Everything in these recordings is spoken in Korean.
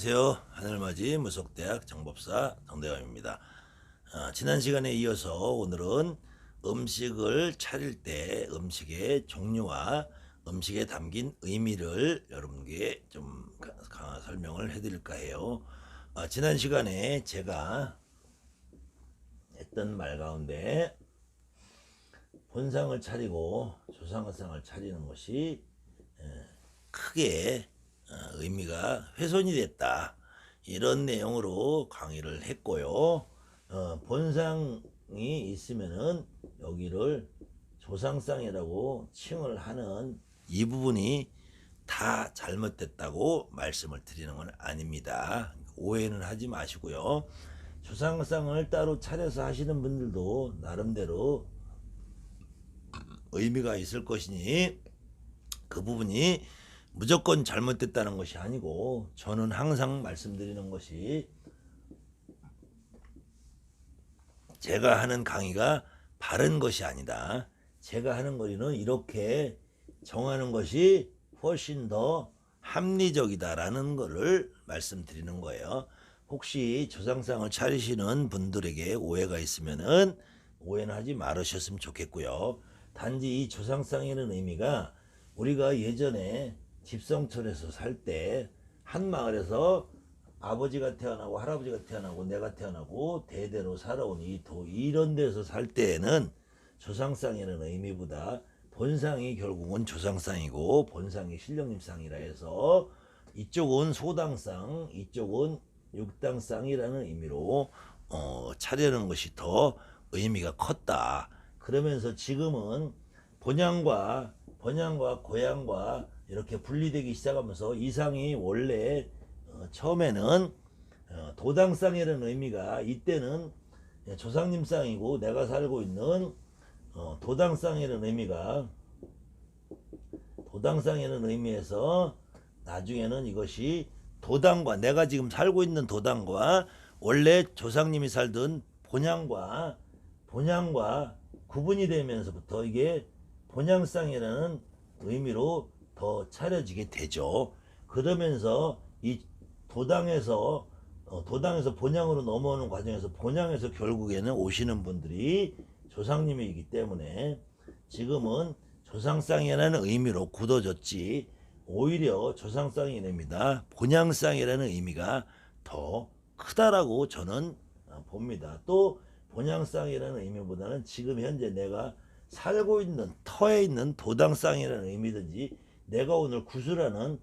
안녕하세요. 하늘맞이 무속대학 정법사 정대감입니다. 지난 시간에 이어서 오늘은 음식을 차릴 때 음식의 종류와 음식에 담긴 의미를 여러분께 좀 설명을 해드릴까 해요. 지난 시간에 제가 했던 말 가운데 본상을 차리고 조상상을 차리는 것이 크게 의미가 훼손이 됐다, 이런 내용으로 강의를 했고요. 본상이 있으면은 여기를 조상상이라고 칭을 하는 이 부분이 다 잘못됐다고 말씀을 드리는 건 아닙니다. 오해는 하지 마시고요. 조상상을 따로 차려서 하시는 분들도 나름대로 의미가 있을 것이니 그 부분이 무조건 잘못됐다는 것이 아니고, 저는 항상 말씀드리는 것이 제가 하는 강의가 바른 것이 아니다, 제가 하는 거리는 이렇게 정하는 것이 훨씬 더 합리적이다라는 것을 말씀드리는 거예요. 혹시 조상상을 차리시는 분들에게 오해가 있으면은 오해는 하지 말으셨으면 좋겠고요. 단지 이 조상상이라는 의미가 우리가 예전에 집성촌에서 살 때 한 마을에서 아버지가 태어나고 할아버지가 태어나고 내가 태어나고 대대로 살아온 이런 데서 살 때에는 조상상이라는 의미보다 본상이 결국은 조상상이고 본상이 신령님상이라 해서 이쪽은 소당상, 이쪽은 육당상이라는 의미로 차려는 것이 더 의미가 컸다. 그러면서 지금은 번양과 고양과 이렇게 분리되기 시작하면서 이상이 원래 처음에는 도당상이라는 의미가, 이때는 조상님상이고 내가 살고 있는 도당상이라는 의미가, 도당상이라는 의미에서 나중에는 이것이 도당과 내가 지금 살고 있는 도당과 원래 조상님이 살던 본양과 구분이 되면서부터 이게 본양상이라는 의미로 더 차려지게 되죠. 그러면서 이 도당에서 본양으로 넘어오는 과정에서 본양에서 결국에는 오시는 분들이 조상님이기 때문에 지금은 조상상이라는 의미로 굳어졌지, 오히려 조상상이라는 의미다, 본양상이라는 의미가 더 크다라고 저는 봅니다. 또 본양상이라는 의미보다는 지금 현재 내가 살고 있는 터에 있는 도당상이라는 의미든지, 내가 오늘 구수라는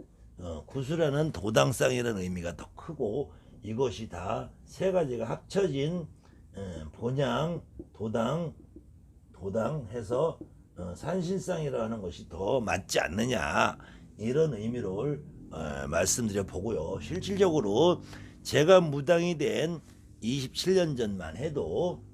도당상이라는 의미가 더 크고, 이것이 다 세 가지가 합쳐진 본양, 도당 해서 산신상이라고 하는 것이 더 맞지 않느냐, 이런 의미로 말씀드려 보고요. 실질적으로 제가 무당이 된 27년 전만 해도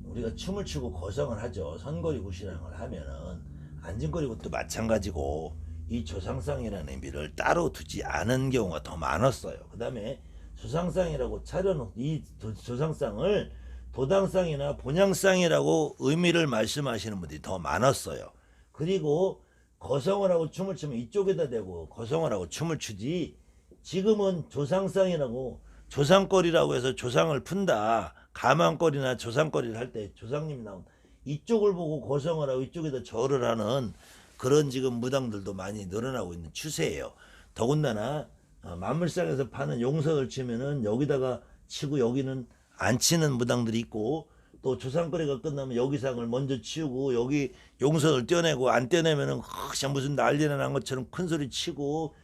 우리가 춤을 추고 거성을 하죠. 선거리 구시랑을 하면은 안진거리 굿도 마찬가지고 이 조상상이라는 의미를 따로 두지 않은 경우가 더 많았어요. 그 다음에 조상상이라고 차려놓은 이 조상상을 도당상이나 본양상이라고 의미를 말씀하시는 분들이 더 많았어요. 그리고 거성을 하고 춤을 추면 이쪽에다 대고 거성을 하고 춤을 추지, 지금은 조상상이라고 조상거리라고 해서 조상을 푼다, 가망거리나 조상거리를 할 때 조상님이 나온 이쪽을 보고 거성을 하고 이쪽에다 절을 하는 그런 지금 무당들도 많이 늘어나고 있는 추세예요. 더군다나 만물상에서 파는 용석을 치면은 여기다가 치고 여기는 안 치는 무당들이 있고, 또 조상거리가 끝나면 여기상을 먼저 치우고 여기 용선을 떼어내고, 안 떼어내면은 그냥 무슨 난리나 난 것처럼 큰 소리 치고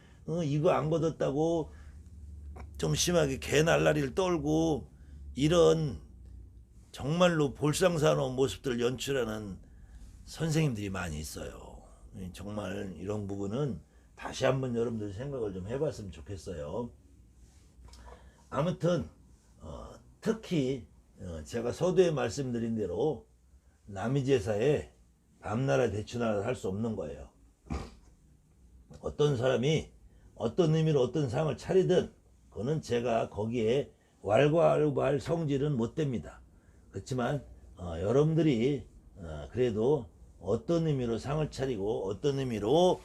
이거 안 걷었다고 좀 심하게 개날라리를 떨고, 이런 정말로 볼상사나운 모습들을 연출하는 선생님들이 많이 있어요. 정말 이런 부분은 다시 한번 여러분들 생각을 좀 해봤으면 좋겠어요. 아무튼 특히 제가 서두에 말씀드린 대로 남이 제사에 밤나라 대추나라 할 수 없는 거예요. 어떤 사람이 어떤 의미로 어떤 상을 차리든 그거는 제가 거기에 왈가왈부할 성질은 못 됩니다. 그렇지만 여러분들이 그래도 어떤 의미로 상을 차리고 어떤 의미로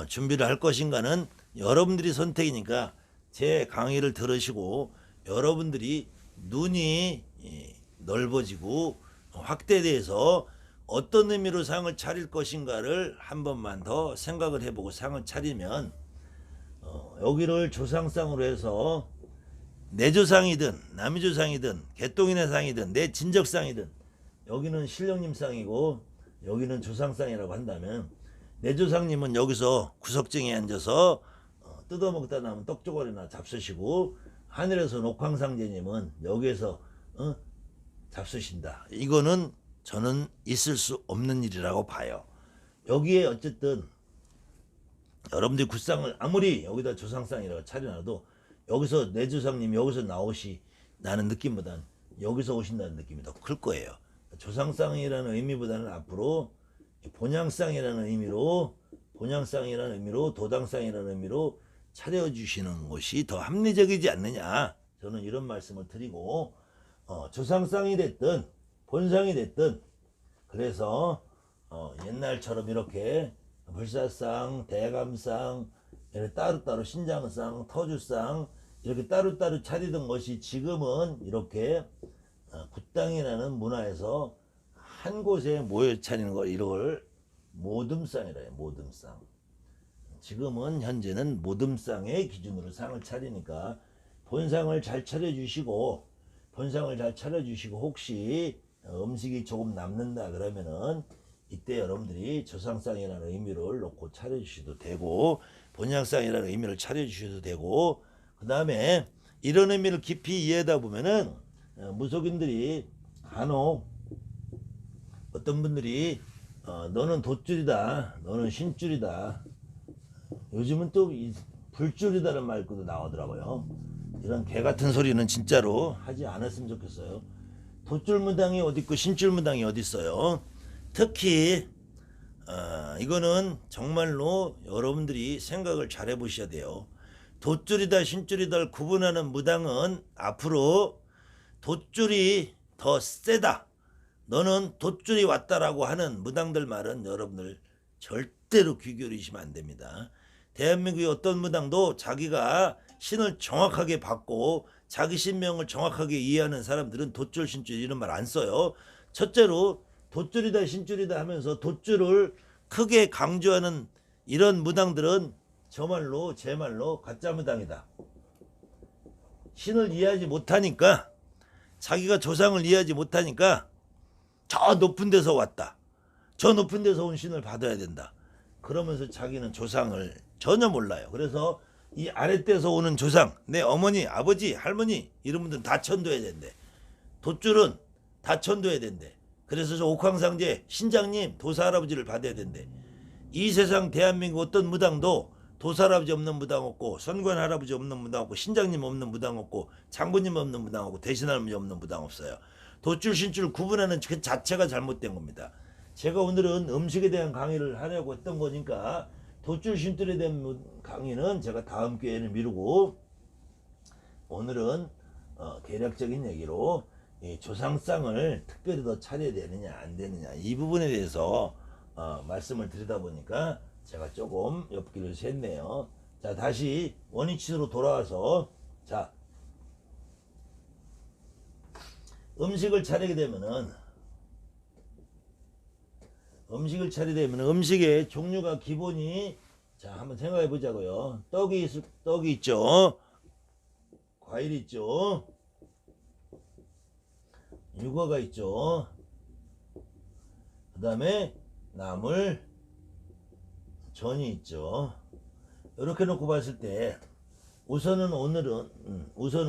준비를 할 것인가는 여러분들이 선택이니까 제 강의를 들으시고 여러분들이 눈이 넓어지고 확대돼서 어떤 의미로 상을 차릴 것인가를 한 번만 더 생각을 해보고 상을 차리면 여기를 조상상으로 해서 내 조상이든 남의 조상이든 개똥이네 상이든 내 친적상이든 여기는 신령님 상이고 여기는 조상상이라고 한다면 내 조상님은 여기서 구석쟁이에 앉아서 뜯어먹다 남은 떡조각이나 잡수시고 하늘에서 옥황상제님은 여기에서 잡수신다. 이거는 저는 있을 수 없는 일이라고 봐요. 여기에 어쨌든 여러분들이 굿상을 아무리 여기다 조상상이라고 차려놔도 여기서 내 조상님 여기서 나오시 나는 느낌보다는 여기서 오신다는 느낌이 더 클 거예요. 조상상이라는 의미보다는 앞으로 본향상이라는 의미로 도당상이라는 의미로 차려주시는 것이 더 합리적이지 않느냐, 저는 이런 말씀을 드리고 조상상이 됐든 본상이 됐든 그래서 옛날처럼 이렇게 불사상, 대감상, 이렇게 따로따로 신장상, 터주상 이렇게 따로따로 차리던 것이 지금은 이렇게 굿당이라는 문화에서 한 곳에 모여 차리는 걸 이걸 모듬상이라 해요. 모듬상. 지금은 현재는 모듬상의 기준으로 상을 차리니까 본상을 잘 차려주시고 혹시 음식이 조금 남는다 그러면은 이때 여러분들이 조상상이라는 의미를 놓고 차려주셔도 되고 본향상이라는 의미를 차려주셔도 되고, 그 다음에 이런 의미를 깊이 이해하다 보면은 무속인들이 간혹 어떤 분들이 너는 돛줄이다, 너는 신줄이다, 요즘은 또 불줄이다는 말도 나오더라고요. 이런 개 같은 소리는 진짜로 하지 않았으면 좋겠어요. 돛줄 무당이 어디 있고 신줄 무당이 어디 있어요. 특히 이거는 정말로 여러분들이 생각을 잘 해보셔야 돼요. 돛줄이다 신줄이다를 구분하는 무당은 앞으로 돛줄이 더 세다, 너는 돛줄이 왔다라고 하는 무당들 말은 여러분들 절대로 귀 기울이시면 안 됩니다. 대한민국의 어떤 무당도 자기가 신을 정확하게 받고 자기 신명을 정확하게 이해하는 사람들은 돛줄 신줄 이런 말 안 써요. 첫째로 돛줄이다 신줄이다 하면서 돛줄을 크게 강조하는 이런 무당들은 제 말로 가짜 무당이다. 신을 이해하지 못하니까, 자기가 조상을 이해하지 못하니까 저 높은 데서 왔다, 저 높은 데서 온 신을 받아야 된다 그러면서 자기는 조상을 전혀 몰라요. 그래서 이 아랫데서 오는 조상, 내 어머니, 아버지, 할머니 이런 분들은 다 천도해야 된대. 돛줄은 다 천도해야 된대. 그래서 저 옥황상제 신장님 도사할아버지를 받아야 된대. 이 세상 대한민국 어떤 무당도 도사할아버지 없는 무당 없고, 선관할아버지 없는 무당 없고, 신장님 없는 무당 없고, 장군님 없는 무당 없고, 대신할아버지 없는 무당 없어요. 돛줄 신줄 구분하는 그 자체가 잘못된 겁니다. 제가 오늘은 음식에 대한 강의를 하려고 했던 거니까 돛줄 신줄에 대한 강의는 제가 다음 기회에는 미루고, 오늘은 개략적인 얘기로 이 조상상을 특별히 더 차려야 되느냐 안 되느냐 이 부분에 대해서 말씀을 드리다 보니까 제가 조금 옆길을 샜네요. 자, 다시 원위치로 돌아와서, 자, 음식을 차리게 되면은 음식의 종류가 기본이, 자, 한번 생각해 보자고요. 떡이 있죠. 과일 있죠. 육어가 있죠. 그 다음에 나물, 전이 있죠. 이렇게 놓고 봤을 때 우선은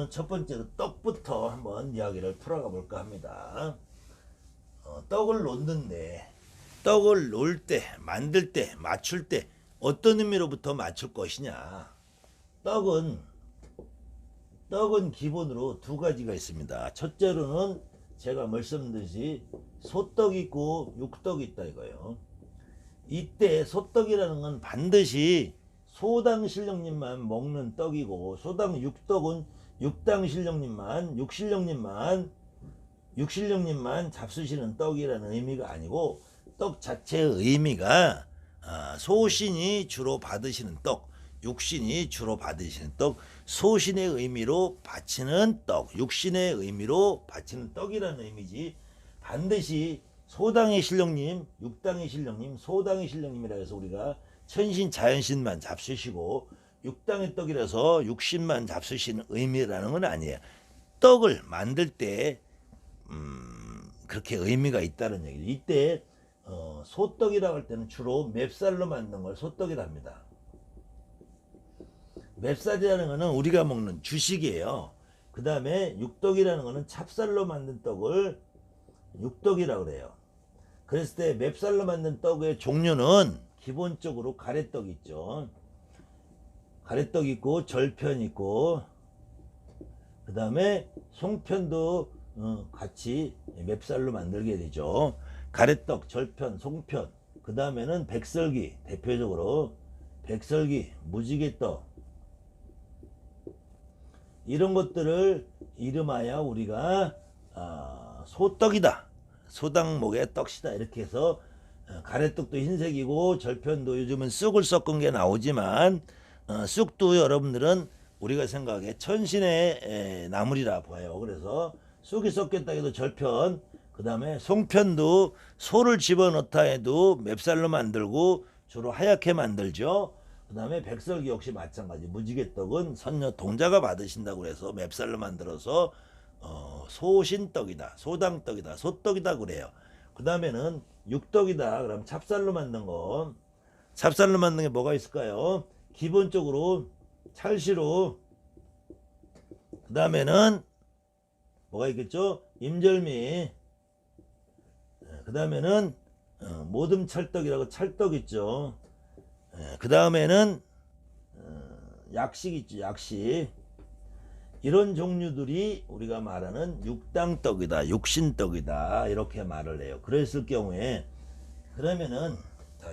첫 번째로 떡부터 한번 이야기를 풀어가 볼까 합니다. 떡을 놓을 때, 만들 때, 맞출 때 어떤 의미로부터 맞출 것이냐. 떡은 기본으로 두 가지가 있습니다. 첫째로는 제가 말씀드렸듯이 소떡이 있고 육떡이 있다 이거예요. 이때 소떡이라는 건 반드시 소당 신령님만 먹는 떡이고, 소당 육떡은 육당 신령님만, 육신령님만 잡수시는 떡이라는 의미가 아니고, 떡 자체의 의미가 소신이 주로 받으시는 떡, 육신이 주로 받으시는 떡, 소신의 의미로 바치는 떡, 육신의 의미로 바치는 떡이라는 의미지 반드시 소당의 신령님, 육당의 신령님, 소당의 신령님이라 해서 우리가 천신 자연신만 잡수시고 육당의 떡이라서 육신만 잡수시는 의미라는 건 아니에요. 떡을 만들 때 그렇게 의미가 있다는 얘기죠. 이때 소떡이라고 할 때는 주로 맵쌀로 만든 걸 소떡이라 합니다. 맵쌀이라는 거는 우리가 먹는 주식이에요. 그 다음에 육떡이라는 거는 찹쌀로 만든 떡을 육떡이라고 그래요. 그랬을 때 맵쌀로 만든 떡의 종류는 기본적으로 가래떡 있죠. 가래떡 있고 절편 있고 그 다음에 송편도 같이 맵쌀로 만들게 되죠. 가래떡, 절편, 송편, 그 다음에는 백설기, 대표적으로 백설기, 무지개떡, 이런 것들을 이름하여 우리가 소떡이다, 소당목의 떡이다 이렇게 해서 가래떡도 흰색이고 절편도 요즘은 쑥을 섞은 게 나오지만 쑥도 여러분들은 우리가 생각에 천신의 나물이라 보아요. 그래서 쑥이 섞였다 해도 절편, 그 다음에 송편도 소를 집어넣다 해도 맵쌀로 만들고 주로 하얗게 만들죠. 그 다음에 백설기 역시 마찬가지. 무지개떡은 선녀 동자가 받으신다고 해서 맵쌀로 만들어서 소신떡이다, 소당떡이다, 소떡이다 그래요. 그 다음에는 육떡이다. 그럼 찹쌀로 만든 거. 찹쌀로 만든 게 뭐가 있을까요? 기본적으로 찰시로, 그 다음에는 뭐가 있겠죠? 임절미, 그 다음에는 모듬 찰떡이라고 찰떡 있죠. 그 다음에는 약식 있죠. 약식. 이런 종류들이 우리가 말하는 육당떡이다, 육신떡이다 이렇게 말을 해요. 그랬을 경우에 그러면은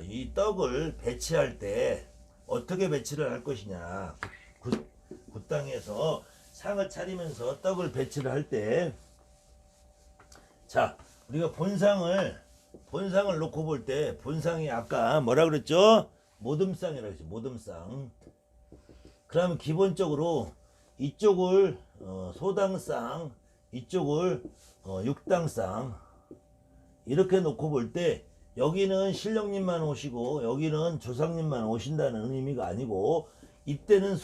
이 떡을 배치할 때 어떻게 배치를 할 것이냐. 굿당에서 상을 차리면서 떡을 배치를 할 때, 자, 우리가 본상을 놓고 볼 때 본상이 아까 뭐라 그랬죠? 모듬상이라고 했죠. 모듬상. 그러면 기본적으로 이쪽을 소당상, 이쪽을 육당상 이렇게 놓고 볼 때 여기는 신령님만 오시고 여기는 조상님만 오신다는 의미가 아니고 이때는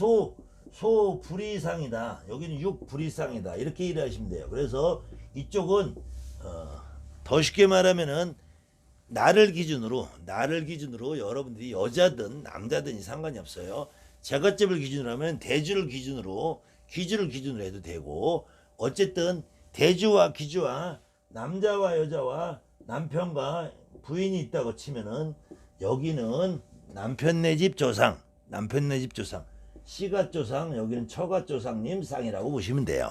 소불이상이다, 여기는 육불이상이다 이렇게 이해하시면 돼요. 그래서 이쪽은 더 쉽게 말하면은 나를 기준으로 여러분들이 여자든 남자든 상관이 없어요. 제갓집을 기준으로 하면 대주를 기준으로 해도 되고, 어쨌든 대주와 기주와 남자와 여자와 남편과 부인이 있다고 치면은 여기는 남편 내 집 조상, 시갓조상, 여기는 처갓조상님 상이라고 보시면 돼요.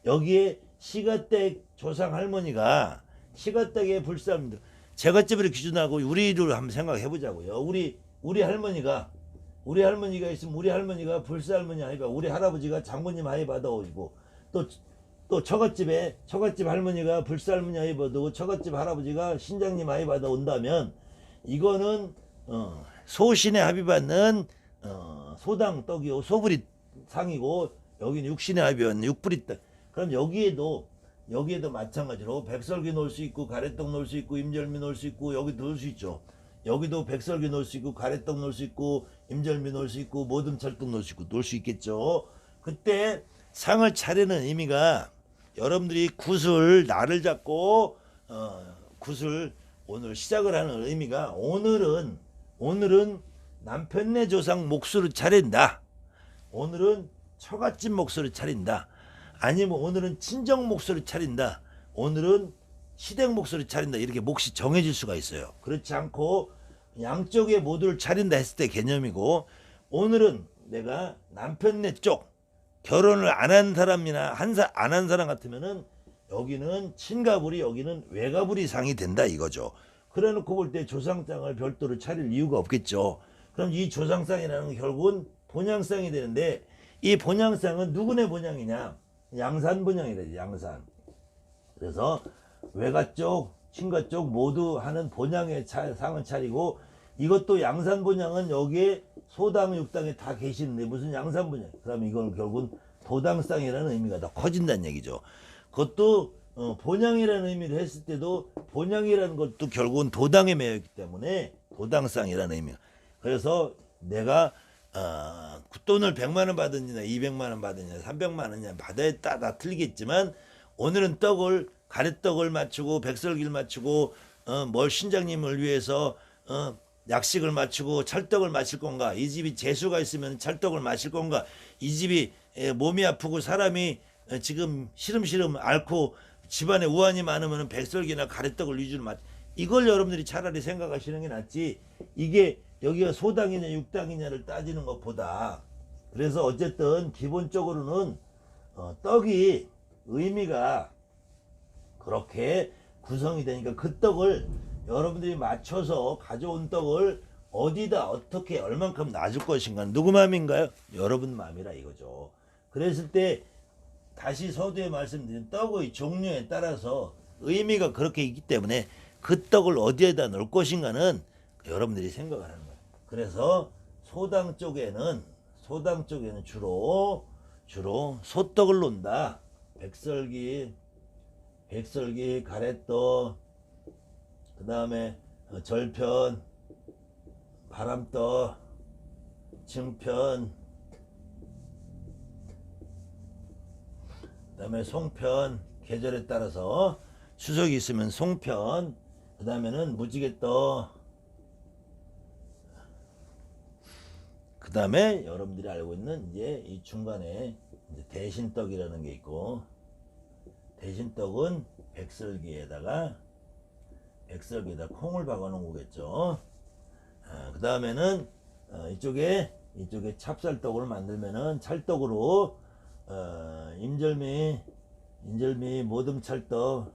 여기에 시갓댁 조상 할머니가 시갓댁의 불사입니다. 제갓집을 기준하고 우리를 한번 생각해 보자고요. 우리 할머니가 있으면 우리 할머니가 불사 할머니 아이가 우리 할아버지가 장모님 아이 받아오시고, 또 처갓집 할머니가 불사 할머니 아이 받아오고 처갓집 할아버지가 신장님 아이 받아온다면 이거는 소신의 합의 받는 소당 떡이고 소불이 상이고, 여기는 육신의 합의 받는 육불이 떡. 그럼 여기에도 마찬가지로 백설기 넣을 수 있고 가래떡 넣을 수 있고 임절미 넣을 수 있고 여기도 넣을 수 있죠. 여기도 백설기 넣을 수 있고 가래떡 넣을 수 있고 임절미 넣을 수 있고 모듬 찰떡 넣을 수 있고 넣을 수 있겠죠. 그때 상을 차리는 의미가 여러분들이 굿을 날을 잡고 굿을 오늘 시작을 하는 의미가 오늘은 남편네 조상 몫으로 차린다. 오늘은 처갓집 몫으로 차린다. 아니면 오늘은 친정 몫으로 차린다. 오늘은 시댁 몫으로 차린다. 이렇게 몫이 정해질 수가 있어요. 그렇지 않고 양쪽의 모두를 차린다 했을 때 개념이고, 오늘은 내가 남편네 쪽 결혼을 안 한 사람이나 안 한 사람 같으면은 여기는 친가불이, 여기는 외가불이 상이 된다 이거죠. 그래 놓고 볼 때 조상상을 별도로 차릴 이유가 없겠죠. 그럼 이 조상상이라는 건 결국은 본향상이 되는데, 이 본향상은 누구네 본향이냐? 양산 본향이래요. 양산. 그래서 외가 쪽, 친가 쪽 모두 하는 본향의 상을 차리고, 이것도 양산 본향은 여기에 소당, 육당에 다 계시는데 무슨 양산분야? 그러면 이걸 결국은 도당상이라는 의미가 더 커진다는 얘기죠. 그것도 본향이라는 의미를 했을 때도 본향이라는 것도 결국은 도당에 매여 있기 때문에 도당상이라는 의미가. 그래서 내가 돈을 100만 원 받느냐 200만 원 받느냐 300만 원이냐 받아야 다 틀리겠지만 오늘은 가래떡을 맞추고 백설기를 맞추고 뭘 신장님을 위해서 약식을 맞추고 찰떡을 마실 건가, 이 집이 재수가 있으면 찰떡을 마실 건가, 이 집이 몸이 아프고 사람이 지금 시름시름 앓고 집안에 우환이 많으면 백설기나 가래떡을 위주로 이걸 여러분들이 차라리 생각하시는 게 낫지, 이게 여기가 소당이냐 육당이냐를 따지는 것보다. 그래서 어쨌든 기본적으로는 떡이 의미가 그렇게 구성이 되니까 그 떡을 여러분들이 맞춰서 가져온 떡을 어디다 어떻게 얼만큼 놔줄 것인가 누구 마음인가요? 여러분 마음이라 이거죠. 그랬을 때 다시 서두에 말씀드린 떡의 종류에 따라서 의미가 그렇게 있기 때문에 그 떡을 어디에다 넣을 것인가는 여러분들이 생각을 하는 거예요. 그래서 소당 쪽에는 주로 소떡을 놓는다. 백설기, 가래떡, 그 다음에 절편, 바람떡, 증편, 그 다음에 송편, 계절에 따라서 추석이 있으면 송편, 그 다음에는 무지개떡, 그 다음에 여러분들이 알고 있는 이제 이 중간에 이제 대신떡이라는 게 있고, 대신떡은 백설기에다가 콩을 박아 놓은 거겠죠. 그 다음에는 이쪽에 찹쌀떡을 만들면은 찰떡으로 인절미, 모듬찰떡,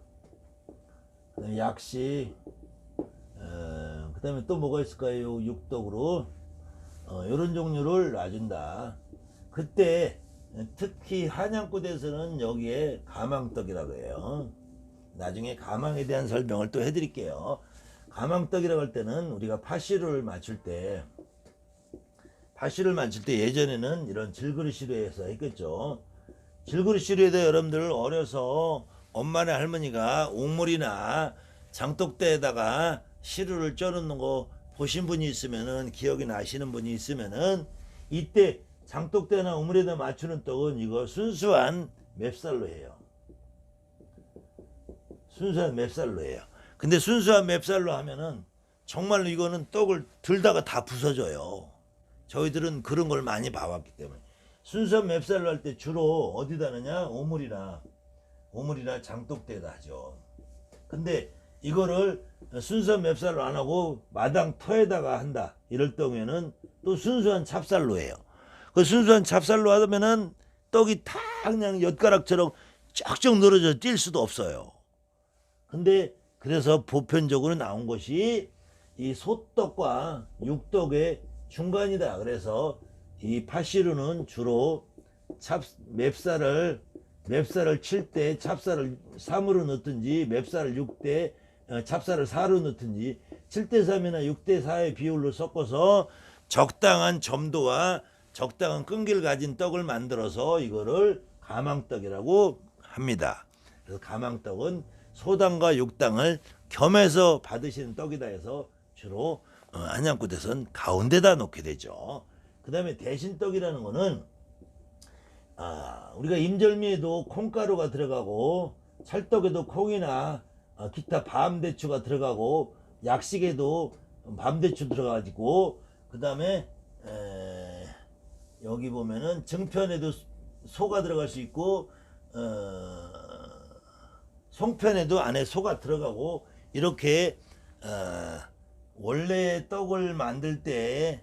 그다음에 약식, 그 다음에 또 뭐가 있을까요? 육떡으로 이런 종류를 놔준다. 그때 특히 한양굿에서는 여기에 가망떡이라고 해요. 나중에 가망에 대한 설명을 또 해드릴게요. 가망떡이라고 할 때는 우리가 파시루를 맞출 때 예전에는 이런 질그릇 시루에서 했겠죠. 질그릇 시루에다 여러분들 어려서 엄마나 할머니가 옥물이나 장독대에다가 시루를 쪄놓는 거 보신 분이 있으면은, 기억이 나시는 분이 있으면은, 이때 장독대나 우물에다 맞추는 떡은 이거 순수한 맵쌀로 해요. 근데 순수한 맵쌀로 하면은 정말로 이거는 떡을 들다가 다 부서져요. 저희들은 그런 걸 많이 봐왔기 때문에. 순수한 맵쌀로 할 때 주로 어디다 하느냐? 우물이나 장독대에다 하죠. 근데 이거를 순수한 맵쌀로 안 하고 마당 터에다가 한다, 이럴 경우에는 또 순수한 찹쌀로 해요. 그 순수한 찹쌀로 하면은 떡이 다 그냥 엿가락처럼 쩍쩍 늘어져 뛸 수도 없어요. 근데 그래서 보편적으로 나온 것이 이 소떡과 육떡의 중간이다. 그래서 이 파시루는 주로 맵쌀을 칠 때 찹쌀을 3으로 넣든지, 맵쌀을 6대 찹쌀을 4로 넣든지 7대3이나 6대4의 비율로 섞어서 적당한 점도와 적당한 끈기를 가진 떡을 만들어서 이거를 가망떡이라고 합니다. 그래서 가망떡은 소당과 육당을 겸해서 받으시는 떡이다 해서 주로 한양굿에서는 가운데다 놓게 되죠. 그 다음에 대신떡이라는 거는 우리가 임절미에도 콩가루가 들어가고, 찰떡에도 콩이나 기타 밤대추가 들어가고, 약식에도 밤대추 들어가지고, 그 다음에 여기 보면은 증편에도 소가 들어갈 수 있고, 송편에도 안에 소가 들어가고, 이렇게 원래 떡을 만들 때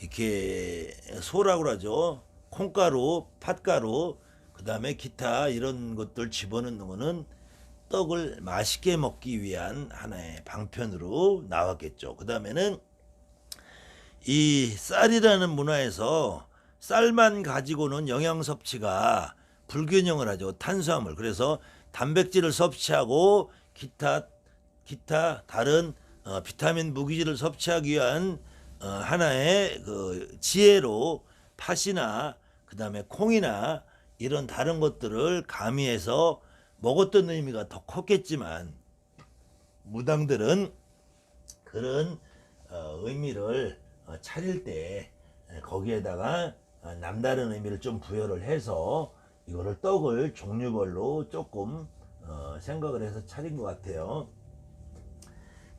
이렇게 소라고 그러죠. 콩가루, 팥가루, 그 다음에 기타 이런 것들 집어넣는 거는 떡을 맛있게 먹기 위한 하나의 방편으로 나왔겠죠. 그 다음에는 이 쌀이라는 문화에서 쌀만 가지고는 영양 섭취가 불균형을 하죠. 탄수화물. 그래서 단백질을 섭취하고 기타 다른 비타민 무기질을 섭취하기 위한 하나의 그 지혜로 팥이나 그다음에 콩이나 이런 다른 것들을 가미해서 먹었던 의미가 더 컸겠지만 무당들은 그런 의미를 차릴 때 거기에다가 남다른 의미를 좀 부여를 해서 이거를 떡을 종류별로 조금 생각을 해서 차린 것 같아요.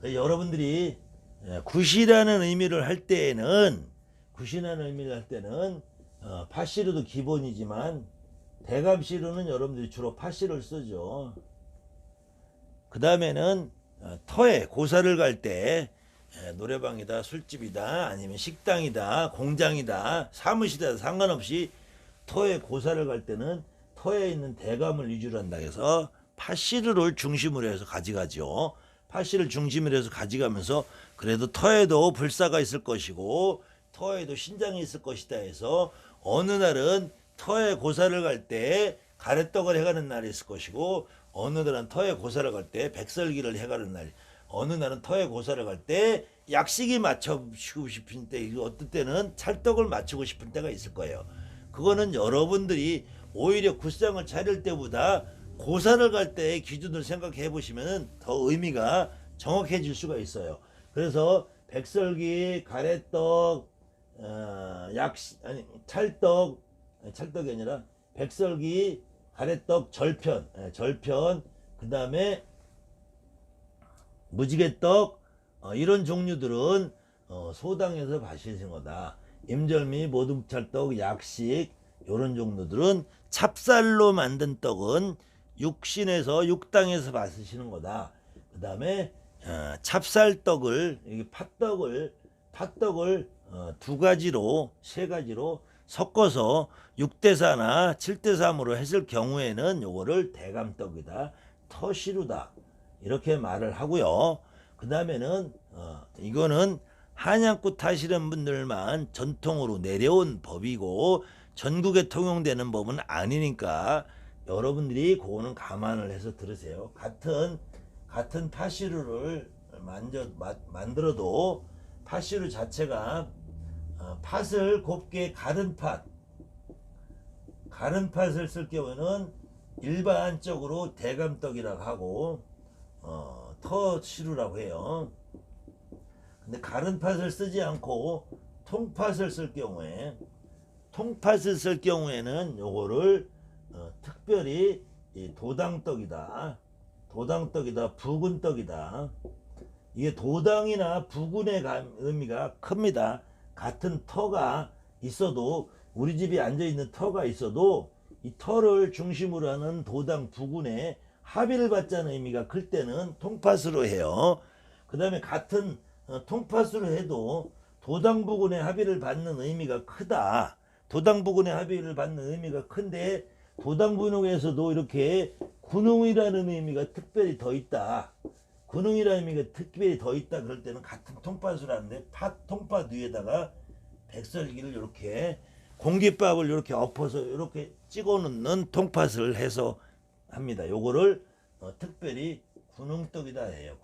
여러분들이 굿이라는 의미를 할 때에는 팥시루도 기본이지만 대감시루는 여러분들이 주로 팥시루를 쓰죠. 그 다음에는 터에 고사를 갈 때 노래방이다, 술집이다, 아니면 식당이다, 공장이다, 사무실이다 상관없이 터에 고사를 갈 때는 터에 있는 대감을 위주로 한다 해서 팥시루를 중심으로 해서 가져가죠. 팥씨를 중심으로 해서 가져가면서 그래도 터에도 불사가 있을 것이고 터에도 신장이 있을 것이다 해서 어느 날은 터에 고사를 갈 때 가래떡을 해가는 날이 있을 것이고 어느 날은 터에 고사를 갈 때 백설기를 해가는 날, 어느 날은 터에 고사를 갈 때 약식이 맞추고 싶은 때, 어떤 때는 찰떡을 맞추고 싶은 때가 있을 거예요. 그거는 여러분들이 오히려 굿상을 차릴 때보다 고사를 갈 때의 기준을 생각해 보시면 더 의미가 정확해질 수가 있어요. 그래서 백설기, 가래떡, 찰떡이 아니라 백설기, 가래떡, 절편, 그 다음에 무지개떡, 이런 종류들은 소당에서 마시는 거다. 임절미, 모둠찰떡, 약식 이런 종류들은 찹쌀로 만든 떡은 육신에서 육당에서 마시는 거다. 그 다음에 찹쌀떡을 팥떡을 두 가지로 세 가지로 섞어서 6대4나 7대3으로 했을 경우에는 요거를 대감떡이다, 터시루다 이렇게 말을 하고요. 그 다음에는 이거는 한약국 타시는 분들만 전통으로 내려온 법이고 전국에 통용되는 법은 아니니까 여러분들이 그거는 감안을 해서 들으세요. 같은 팥시루를 만들어도 팥시루 자체가 팥을 곱게 가른 팥을 쓸 경우에는 일반적으로 대감떡이라고 하고 터시루라고 해요. 근데 가른 팥을 쓰지 않고 통팥을 쓸 경우에는 요거를 특별히 도당떡이다, 붉은떡이다. 이게 도당이나 붉은의 의미가 큽니다. 같은 터가 있어도, 우리 집에 앉아있는 터가 있어도 이 터를 중심으로 하는 도당, 붉은의 합의를 받자는 의미가 클 때는 통팥으로 해요. 그 다음에 같은 통팥으로 해도 도당, 붉은의 합의를 받는 의미가 크다. 도당, 붉은의 합의를 받는 의미가 큰데 도당, 붉은에서도 이렇게 군웅이라는 의미가 특별히 더 있다. 그럴 때는 같은 통팥으로 하는데 통팥 위에다가 백설기를 이렇게 공깃밥을 이렇게 엎어서 이렇게 찍어 놓는 통팥을 해서 합니다. 요거를 특별히 군웅떡이다 해요.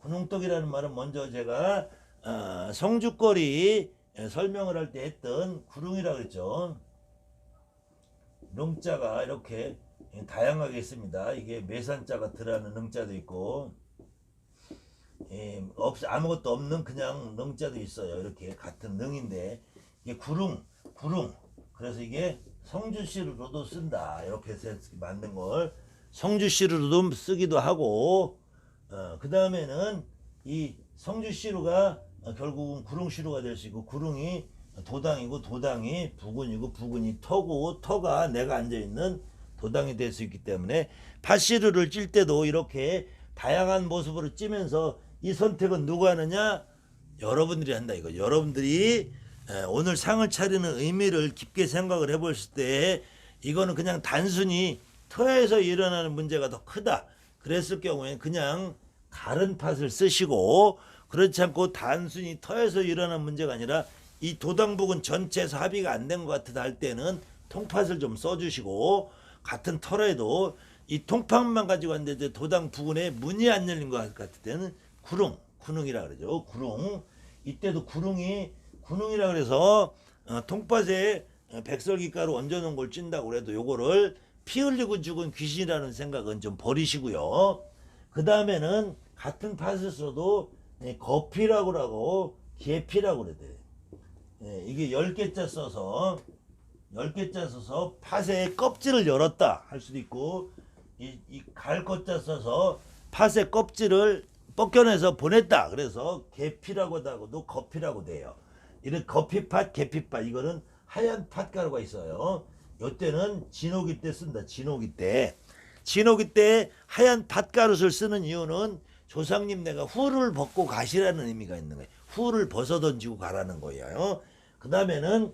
군웅떡이라는 말은 먼저 제가 성주거리 설명을 할 때 했던 구릉이라고 그랬죠. 능자가 이렇게 다양하게 있습니다. 이게 매산자가 들어가는 능자도 있고 아무것도 없는 그냥 능자도 있어요. 이렇게 같은 능인데 이게 구릉 그래서 이게 성주시루로도 쓴다. 이렇게 해서 만든 걸 성주시루로도 쓰기도 하고 그 다음에는 이 성주시루가 결국은 구릉시루가 될 수 있고 구릉이 도당이고 도당이 부근이고 부근이 터고 터가 내가 앉아있는 도당이 될 수 있기 때문에 팥시루를 찔 때도 이렇게 다양한 모습으로 찌면서 이 선택은 누가 하느냐? 여러분들이 한다 이거. 여러분들이 오늘 상을 차리는 의미를 깊게 생각을 해보실 때 이거는 그냥 단순히 터에서 일어나는 문제가 더 크다 그랬을 경우에 그냥 가른 팥을 쓰시고, 그렇지 않고 단순히 터에서 일어나는 문제가 아니라 이 도당 부근 전체에서 합의가 안 된 것 같다 할 때는 통팥을 좀 써주시고, 같은 터라도 이 통팥만 가지고 왔는데 도당 부근에 문이 안 열린 것 같을 때는 구릉이라 그러죠. 구릉. 이때도 군웅이라 그래서 통팥에 백설기가루 얹어놓은 걸 찐다고 그래도 요거를 피 흘리고 죽은 귀신이라는 생각은 좀 버리시고요. 그 다음에는 같은 팥을 써도 거피라고 하고 계피라고 그래야 돼. 이게 10개짜 써서 10개짜 써서 팥의 껍질을 열었다 할 수도 있고, 이 갈것자 써서 팥의 껍질을 벗겨내서 보냈다. 그래서 계피라고도 하고도 거피라고 돼요. 이런 거피팥, 계피팥, 이거는 하얀 팥가루가 있어요. 요때는 진호기 때 쓴다. 진호기 때 하얀 팥가루를 쓰는 이유는 조상님 내가 후를 벗고 가시라는 의미가 있는 거예요. 후를 벗어 던지고 가라는 거예요. 그 다음에는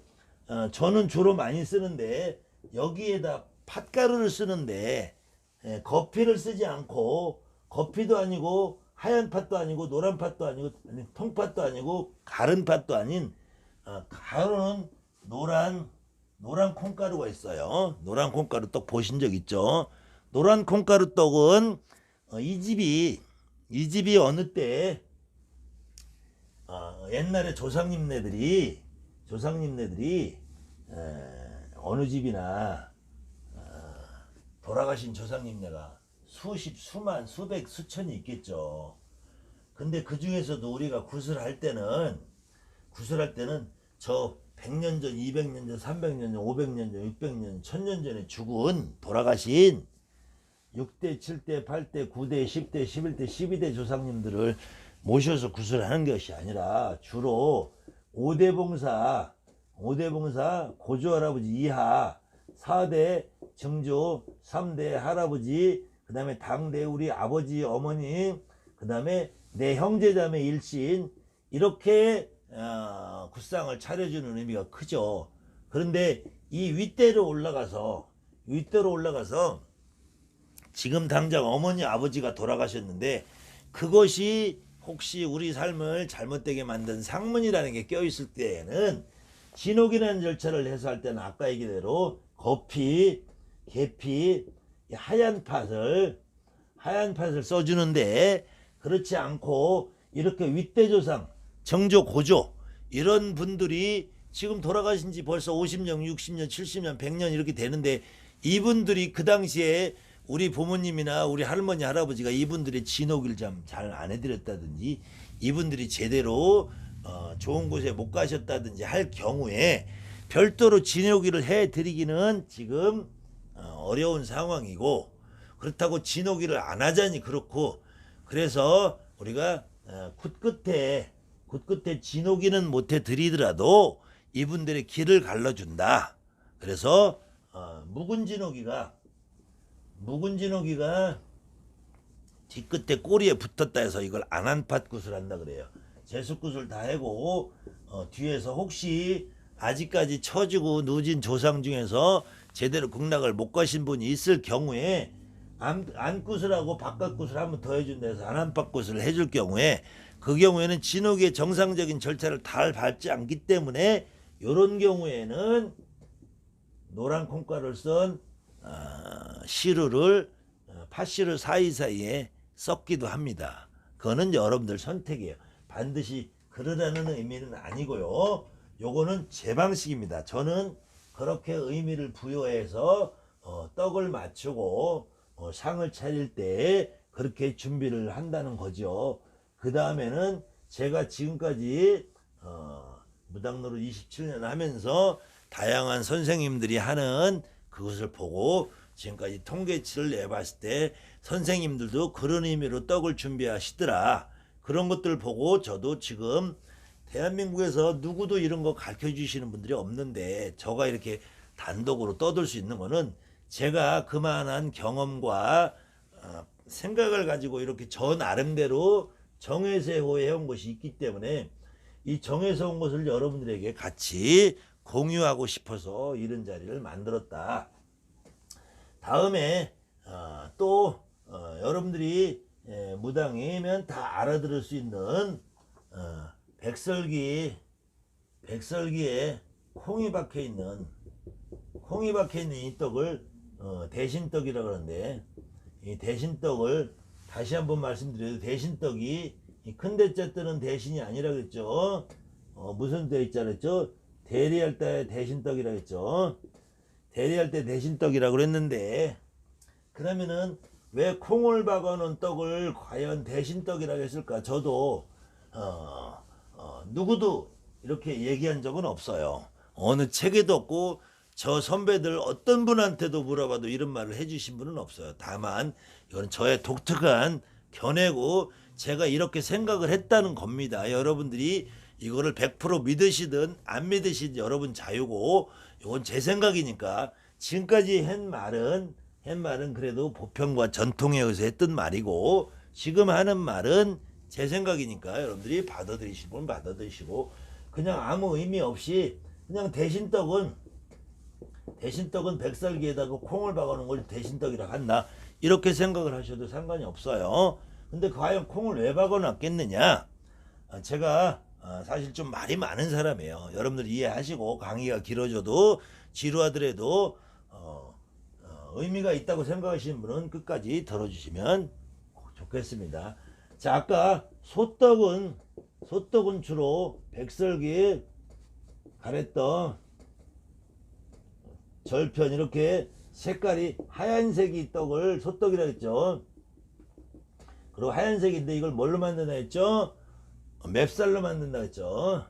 저는 주로 많이 쓰는데 여기에다 팥가루를 쓰는데 거피를 쓰지 않고, 거피도 아니고 하얀 팥도 아니고 노란 팥도 아니고 통팥도 아니고 가른 팥도 아닌 가루는 노란 콩가루가 있어요. 노란 콩가루 떡 보신 적 있죠? 노란 콩가루 떡은 이 집이 어느 때 옛날에 조상님네들이 어느 집이나 돌아가신 조상님네가 수만 수백 수천이 있겠죠. 근데 그 중에서도 우리가 구슬할 때는 저 100년 전, 200년 전, 300년 전, 500년 전, 600년, 1000년 전에 죽은 돌아가신 6대, 7대, 8대, 9대, 10대, 11대, 12대 조상님들을 모셔서 구슬하는 것이 아니라 주로 5대 봉사, 고조 할아버지 이하, 4대 증조, 3대 할아버지, 그 다음에 당대 우리 아버지, 어머니, 그 다음에 내 형제자매 일신, 이렇게 굿상을 차려주는 의미가 크죠. 그런데 이 윗대로 올라가서 지금 당장 어머니 아버지가 돌아가셨는데 그것이 혹시 우리 삶을 잘못되게 만든 상문이라는 게 껴있을 때에는 진옥이라는 절차를 해서 할 때는 아까 얘기대로 거피, 계피, 하얀 팥을 써주는데, 그렇지 않고 이렇게 윗대조상, 정조, 고조 이런 분들이 지금 돌아가신 지 벌써 50년, 60년, 70년, 100년 이렇게 되는데, 이분들이 그 당시에 우리 부모님이나 우리 할머니, 할아버지가 이분들의 진옥을 좀 잘 안 해드렸다든지, 이분들이 제대로 좋은 곳에 못 가셨다든지 할 경우에 별도로 진옥일을 해드리기는 지금 어려운 상황이고, 그렇다고 진옥일을 안 하자니 그렇고, 그래서 우리가 굳끝에 진옥일은 못 해드리더라도 이분들의 길을 갈라준다. 그래서 묵은 진옥이가 뒤끝에 꼬리에 붙었다 해서 이걸 안한팥굿을 한다 그래요. 제숫굿을 다 하고 뒤에서 혹시 아직까지 처지고 누진 조상 중에서 제대로 극락을 못 가신 분이 있을 경우에 안굿을 하고 바깥굿을 한번 더 해준다 해서 안한팥굿을 해줄 경우에, 그 경우에는 진옥의 정상적인 절차를 다 밟지 않기 때문에 이런 경우에는 노란 콩가루를 쓴 시루를 팥시루 사이사이에 섞기도 합니다. 그거는 여러분들 선택이에요. 반드시 그러라는 의미는 아니고요. 요거는 제 방식입니다. 저는 그렇게 의미를 부여해서 떡을 맞추고 상을 차릴 때 그렇게 준비를 한다는 거죠. 그 다음에는 제가 지금까지 무당노릇 27년 하면서 다양한 선생님들이 하는 그것을 보고 지금까지 통계치를 내봤을 때 선생님들도 그런 의미로 떡을 준비하시더라. 그런 것들 보고 저도 지금 대한민국에서 누구도 이런 거 가르쳐 주시는 분들이 없는데, 저가 이렇게 단독으로 떠들 수 있는 거는 제가 그만한 경험과 생각을 가지고 이렇게 저 나름대로 정해서 해온 것이 있기 때문에, 이 정해서 온 것을 여러분들에게 같이 공유하고 싶어서 이런 자리를 만들었다. 다음에 또 여러분들이 무당이면 다 알아들을 수 있는 백설기에 콩이 박혀 있는 이 떡을 대신떡이라고 하는데, 이 대신떡을 다시 한번 말씀드려도 대신떡이 이 큰 대자 뜨는 대신이 아니라 그랬죠. 무슨 대자 그랬죠? 대리할 때 대신떡이라 그랬죠. 대리할 때 대신떡이라고 그랬는데, 그러면은 왜 콩을 박아놓은 떡을 과연 대신떡이라고 했을까? 저도 누구도 이렇게 얘기한 적은 없어요. 어느 책에도 없고 저 선배들 어떤 분한테도 물어봐도 이런 말을 해주신 분은 없어요. 다만 이건 저의 독특한 견해고 제가 이렇게 생각을 했다는 겁니다. 여러분들이 이거를 100% 믿으시든 안 믿으시든 여러분 자유고, 이건 제 생각이니까. 지금까지 한 말은 그래도 보편과 전통에 의해서 했던 말이고, 지금 하는 말은 제 생각이니까 여러분들이 받아들이실 분 받아들이시고, 그냥 아무 의미 없이 그냥 대신떡은 백설기에다가 콩을 박아놓은 걸 대신떡이라 한다, 이렇게 생각을 하셔도 상관이 없어요. 근데 과연 콩을 왜 박아놨겠느냐? 제가 사실 좀 말이 많은 사람이에요. 여러분들 이해하시고, 강의가 길어져도 지루하더라도 의미가 있다고 생각하시는 분은 끝까지 들어주시면 좋겠습니다. 자, 아까 소떡은 주로 백설기에 가랬던 절편, 이렇게 색깔이 하얀색이 떡을 소떡이라 했죠. 그리고 하얀색인데 이걸 뭘로 만든다 했죠? 맵쌀로 만든다 했죠.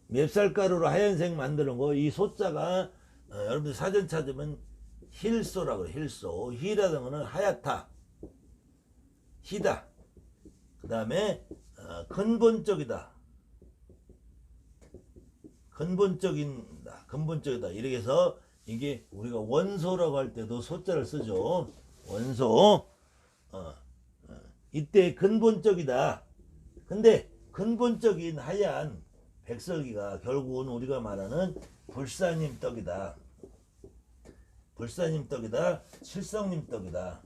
맵쌀가루로 하얀색 만드는 거, 이 소자가 여러분들 사전 찾으면 힐소라고 그래요. 힐소. 힐이라는 거는 하얗다, 희다. 그 다음에 근본적이다, 근본적이다. 이렇게 해서 이게 우리가 원소라고 할 때도 소자를 쓰죠. 원소. 이때 근본적이다. 근데 근본적인 하얀 백설기가 결국은 우리가 말하는 불사님 떡이다. 불사님 떡이다. 칠성님 떡이다.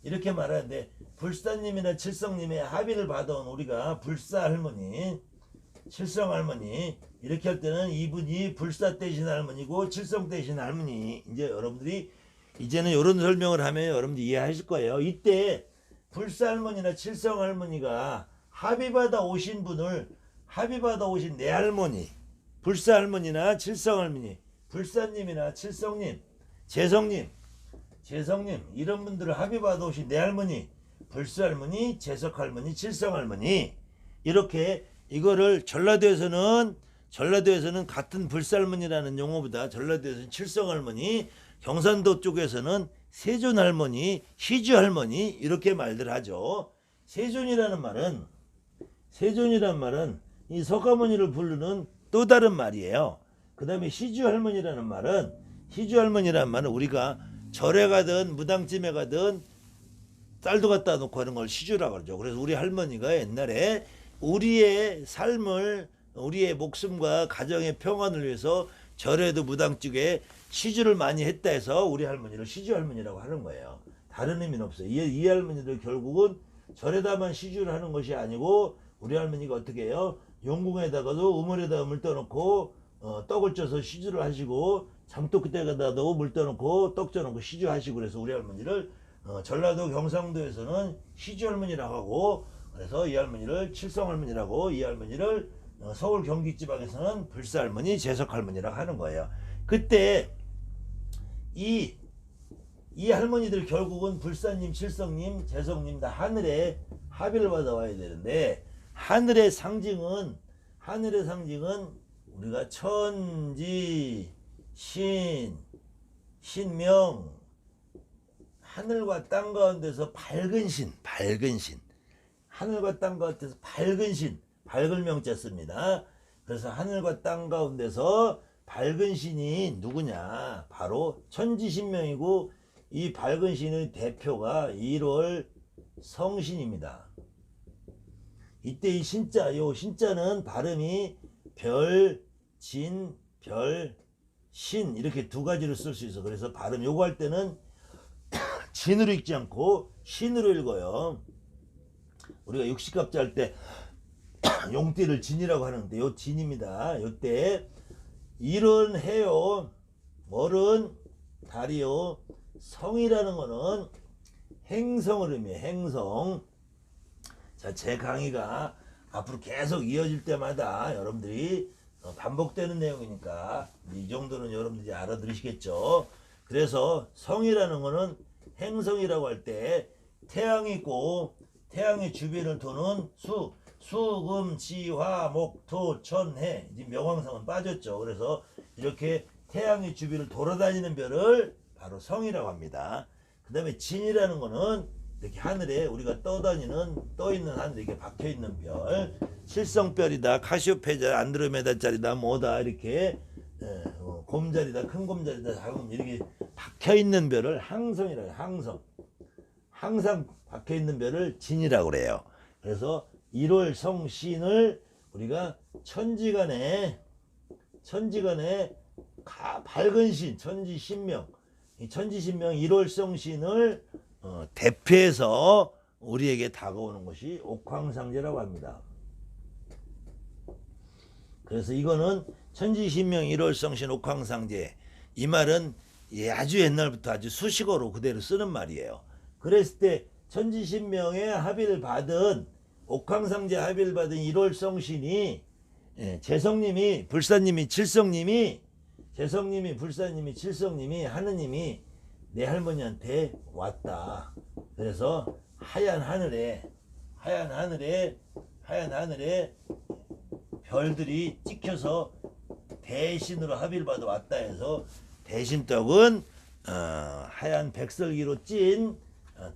이렇게 말하는데, 불사님이나 칠성님의 합의를 받아온 우리가 불사 할머니, 칠성 할머니, 이렇게 할 때는 이분이 불사 대신 할머니고 칠성 대신 할머니. 이제 여러분들이 이제는 이런 설명을 하면 여러분들이 이해하실 거예요. 이때 불사 할머니나 칠성 할머니가 합의받아 오신 내 할머니, 불사 할머니나 칠성 할머니, 불사님이나 칠성님, 재성님 이런 분들을 합의받아 오신 내 할머니, 불사 할머니, 재석 할머니, 칠성 할머니, 이렇게 이거를 전라도에서는 같은 불사 할머니라는 용어보다 전라도에서는 칠성 할머니, 경상도 쪽에서는 세존 할머니, 시주 할머니, 이렇게 말들 하죠. 세존이라는 말은 이 석가모니를 부르는 또 다른 말이에요. 그 다음에 시주 할머니라는 말은 우리가 절에 가든 무당집에 가든 쌀도 갖다 놓고 하는 걸 시주라고 그러죠. 그래서 우리 할머니가 옛날에 우리의 삶을, 우리의 목숨과 가정의 평안을 위해서 절에도 무당집에 시주를 많이 했다 해서 우리 할머니를 시주 할머니라고 하는 거예요. 다른 의미는 없어요. 이 할머니들 결국은 절에다만 시주를 하는 것이 아니고, 우리 할머니가 어떻게 해요? 용궁에다가도 우물에다가 물 떠놓고 떡을 쪄서 시주를 하시고, 장독 그때가다도 물 떠놓고 떡 쪄놓고 시주 하시고, 그래서 우리 할머니를 전라도 경상도에서는 시주 할머니라고 하고, 그래서 이 할머니를 칠성 할머니라고, 이 할머니를 서울 경기 지방에서는 불사 할머니, 재석 할머니라고 하는 거예요. 그때 이 할머니들 결국은 불사님, 칠성님, 재성님 다 하늘에 합의를 받아와야 되는데, 하늘의 상징은 우리가 천지, 신명, 하늘과 땅 가운데서 밝은 신, 하늘과 땅 가운데서 밝은 신, 밝을 명자 씁니다. 그래서 하늘과 땅 가운데서 밝은 신이 누구냐? 바로 천지신명이고, 이 밝은 신의 대표가 1월 성신입니다. 이때 이 신자는 발음이 별, 진, 별, 신, 이렇게 두 가지로 쓸 수 있어. 그래서 발음 요거 할 때는 진으로 읽지 않고 신으로 읽어요. 우리가 육식갑자 할 때 용띠를 진이라고 하는데, 요 진입니다. 요때 일은 해요, 월은 달이요, 성이라는 거는 행성을 의미해. 행성. 자, 제 강의가 앞으로 계속 이어질 때마다 여러분들이 반복되는 내용이니까 이 정도는 여러분들이 알아들으시겠죠. 그래서 성이라는 거는 행성이라고 할 때 태양이 있고 태양의 주변을 도는 금, 지, 화, 목, 토, 천, 해. 이제 명왕성은 빠졌죠. 그래서 이렇게 태양의 주변을 돌아다니는 별을 바로 성이라고 합니다. 그 다음에 진이라는 거는 이렇게 하늘에 우리가 떠 있는 하늘에 이렇게 박혀 있는 별, 칠성별이다, 카시오페자, 안드로메다짜리다, 뭐다 이렇게 곰자리다, 큰 곰자리다, 작은 이렇게 박혀 있는 별을 항성이라고 해요. 항성. 항상 박혀 있는 별을 진이라고 그래요. 그래서 1월 성신을 우리가 천지간에 밝은 신, 천지신명, 이 천지신명 1월 성신을 대표해서 우리에게 다가오는 것이 옥황상제라고 합니다. 그래서 이거는 천지신명 1월 성신 옥황상제, 이 말은 아주 옛날부터 아주 수식어로 그대로 쓰는 말이에요. 그랬을 때 천지신명의 합의를 받은 옥황상제 합의를 받은 1월 성신이 재성님이 불사님이 칠성님이 재성님이 불사님이 칠성님이 하느님이 내 할머니한테 왔다. 그래서 하얀 하늘에 별들이 찍혀서 대신으로 합의를 받아 왔다 해서 대신떡은 하얀 백설기로 찐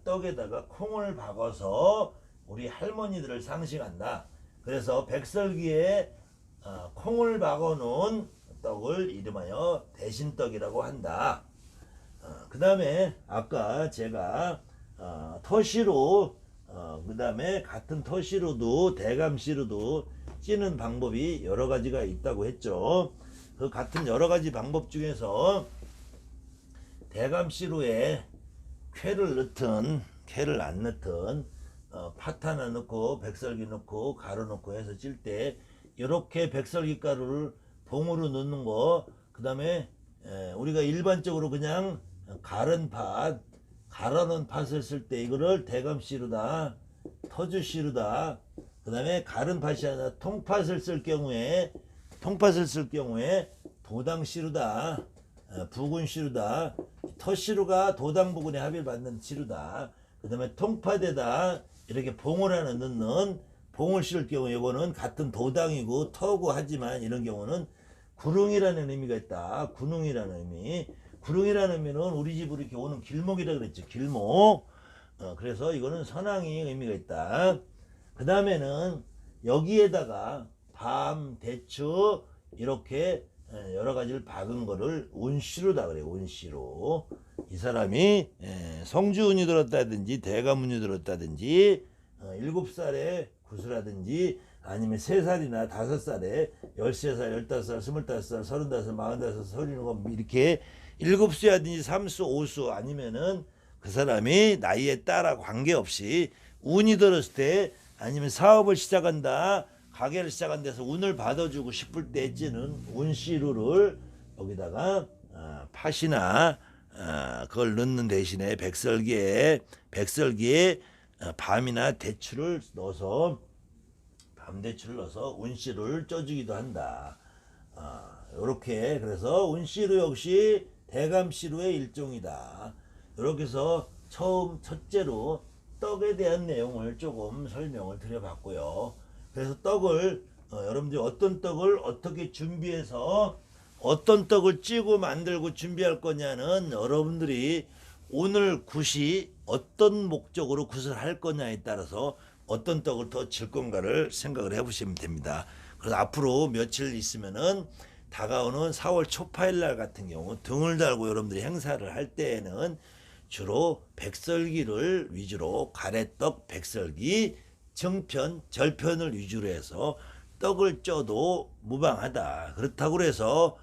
떡에다가 콩을 박아서 우리 할머니들을 상징한다. 그래서 백설기에 콩을 박아 놓은 떡을 이름하여 대신떡이라고 한다. 그 다음에 아까 제가 터시로 그 다음에 같은 터시로도 대감시로도 찌는 방법이 여러 가지가 있다고 했죠. 그 같은 여러 가지 방법 중에서 대감시로에 쾌를 안 넣든 팥 하나 넣고 백설기 넣고 가루 넣고 해서 찔 때 이렇게 백설기 가루를 봉으로 넣는 거, 그 다음에 우리가 일반적으로 그냥 갈은 갈아놓은 팥을 쓸 때 이거를 대감시루다, 터주시루다, 그 다음에 갈은 팥이 아니라 통팥을 쓸 경우에 도당시루다, 부군시루다, 터시루가 도당 부군에 합의를 받는 시루다. 그 다음에 통팥에다 이렇게 봉을 하나 넣는 봉을 씌울 경우 이거는 같은 도당이고 터고 하지만 이런 경우는 구릉이라는 의미가 있다. 구릉이라는 의미. 구릉이라는 의미는 우리 집으로 이렇게 오는 길목이라 그랬죠. 길목. 그래서 이거는 선왕이 의미가 있다. 그 다음에는 여기에다가 밤, 대추 이렇게 여러 가지를 박은 거를 운시로다 그래요. 운시로. 이 사람이 성주운이 들었다든지 대가문이 들었다든지 7살에 구수라든지 아니면 3살이나 5살에 13살, 15살, 25살, 35, 45, 37 이렇게 7수야든지 3수, 5수 아니면은 그 사람이 나이에 따라 관계없이 운이 들었을 때 아니면 사업을 시작한다, 가게를 시작한 데서 운을 받아주고 싶을 때 찌는 운시루를 여기다가 팥이나 그걸 넣는 대신에 백설기에 밤이나 대추를 넣어서 밤대추를 넣어서 운시루를 쪄주기도 한다. 이렇게 그래서 운시루 역시 대감시루의 일종이다. 이렇게 해서 첫째로 떡에 대한 내용을 조금 설명을 드려봤고요. 그래서 떡을 여러분들이 어떤 떡을 어떻게 준비해서 어떤 떡을 찌고 만들고 준비할 거냐는 여러분들이 오늘 굿이 어떤 목적으로 굿을 할 거냐에 따라서 어떤 떡을 더 질 건가를 생각을 해보시면 됩니다. 그래서 앞으로 며칠 있으면은 다가오는 4월 초파일 날 같은 경우 등을 달고 여러분들이 행사를 할 때에는 주로 백설기를 위주로 가래떡, 백설기, 정편, 절편을 위주로 해서 떡을 쪄도 무방하다. 그렇다고 해서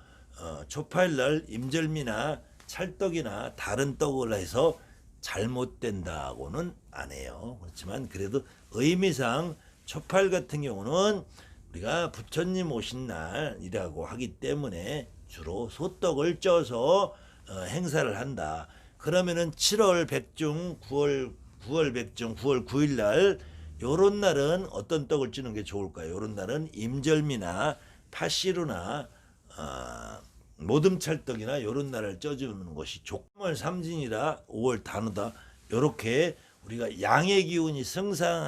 초파일 날 임절미나 찰떡이나 다른 떡을 해서 잘못된다고는 안 해요. 그렇지만 그래도 의미상 초파일 같은 경우는 우리가 부처님 오신 날이라고 하기 때문에 주로 소떡을 쪄서 행사를 한다. 그러면은 7월 백중, 9월 백중, 9월 9일 날 요런 날은 어떤 떡을 찌는 게 좋을까요? 요런 날은 임절미나 파시루나 모듬찰떡이나 요런 날을 쪄주는 것이 좋고 3월 삼진이라 5월 단오다. 요렇게 우리가 양의 기운이 승상해서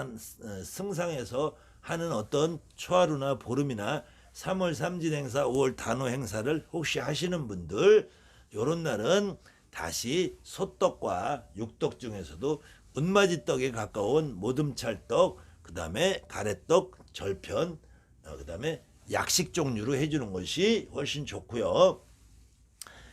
하는 어떤 초하루나 보름이나 3월 삼진 행사, 5월 단오 행사를 혹시 하시는 분들 요런 날은 다시 소떡과 육떡 중에서도 은마지떡에 가까운 모듬찰떡, 그 다음에 가래떡, 절편, 그 다음에 약식 종류로 해주는 것이 훨씬 좋고요.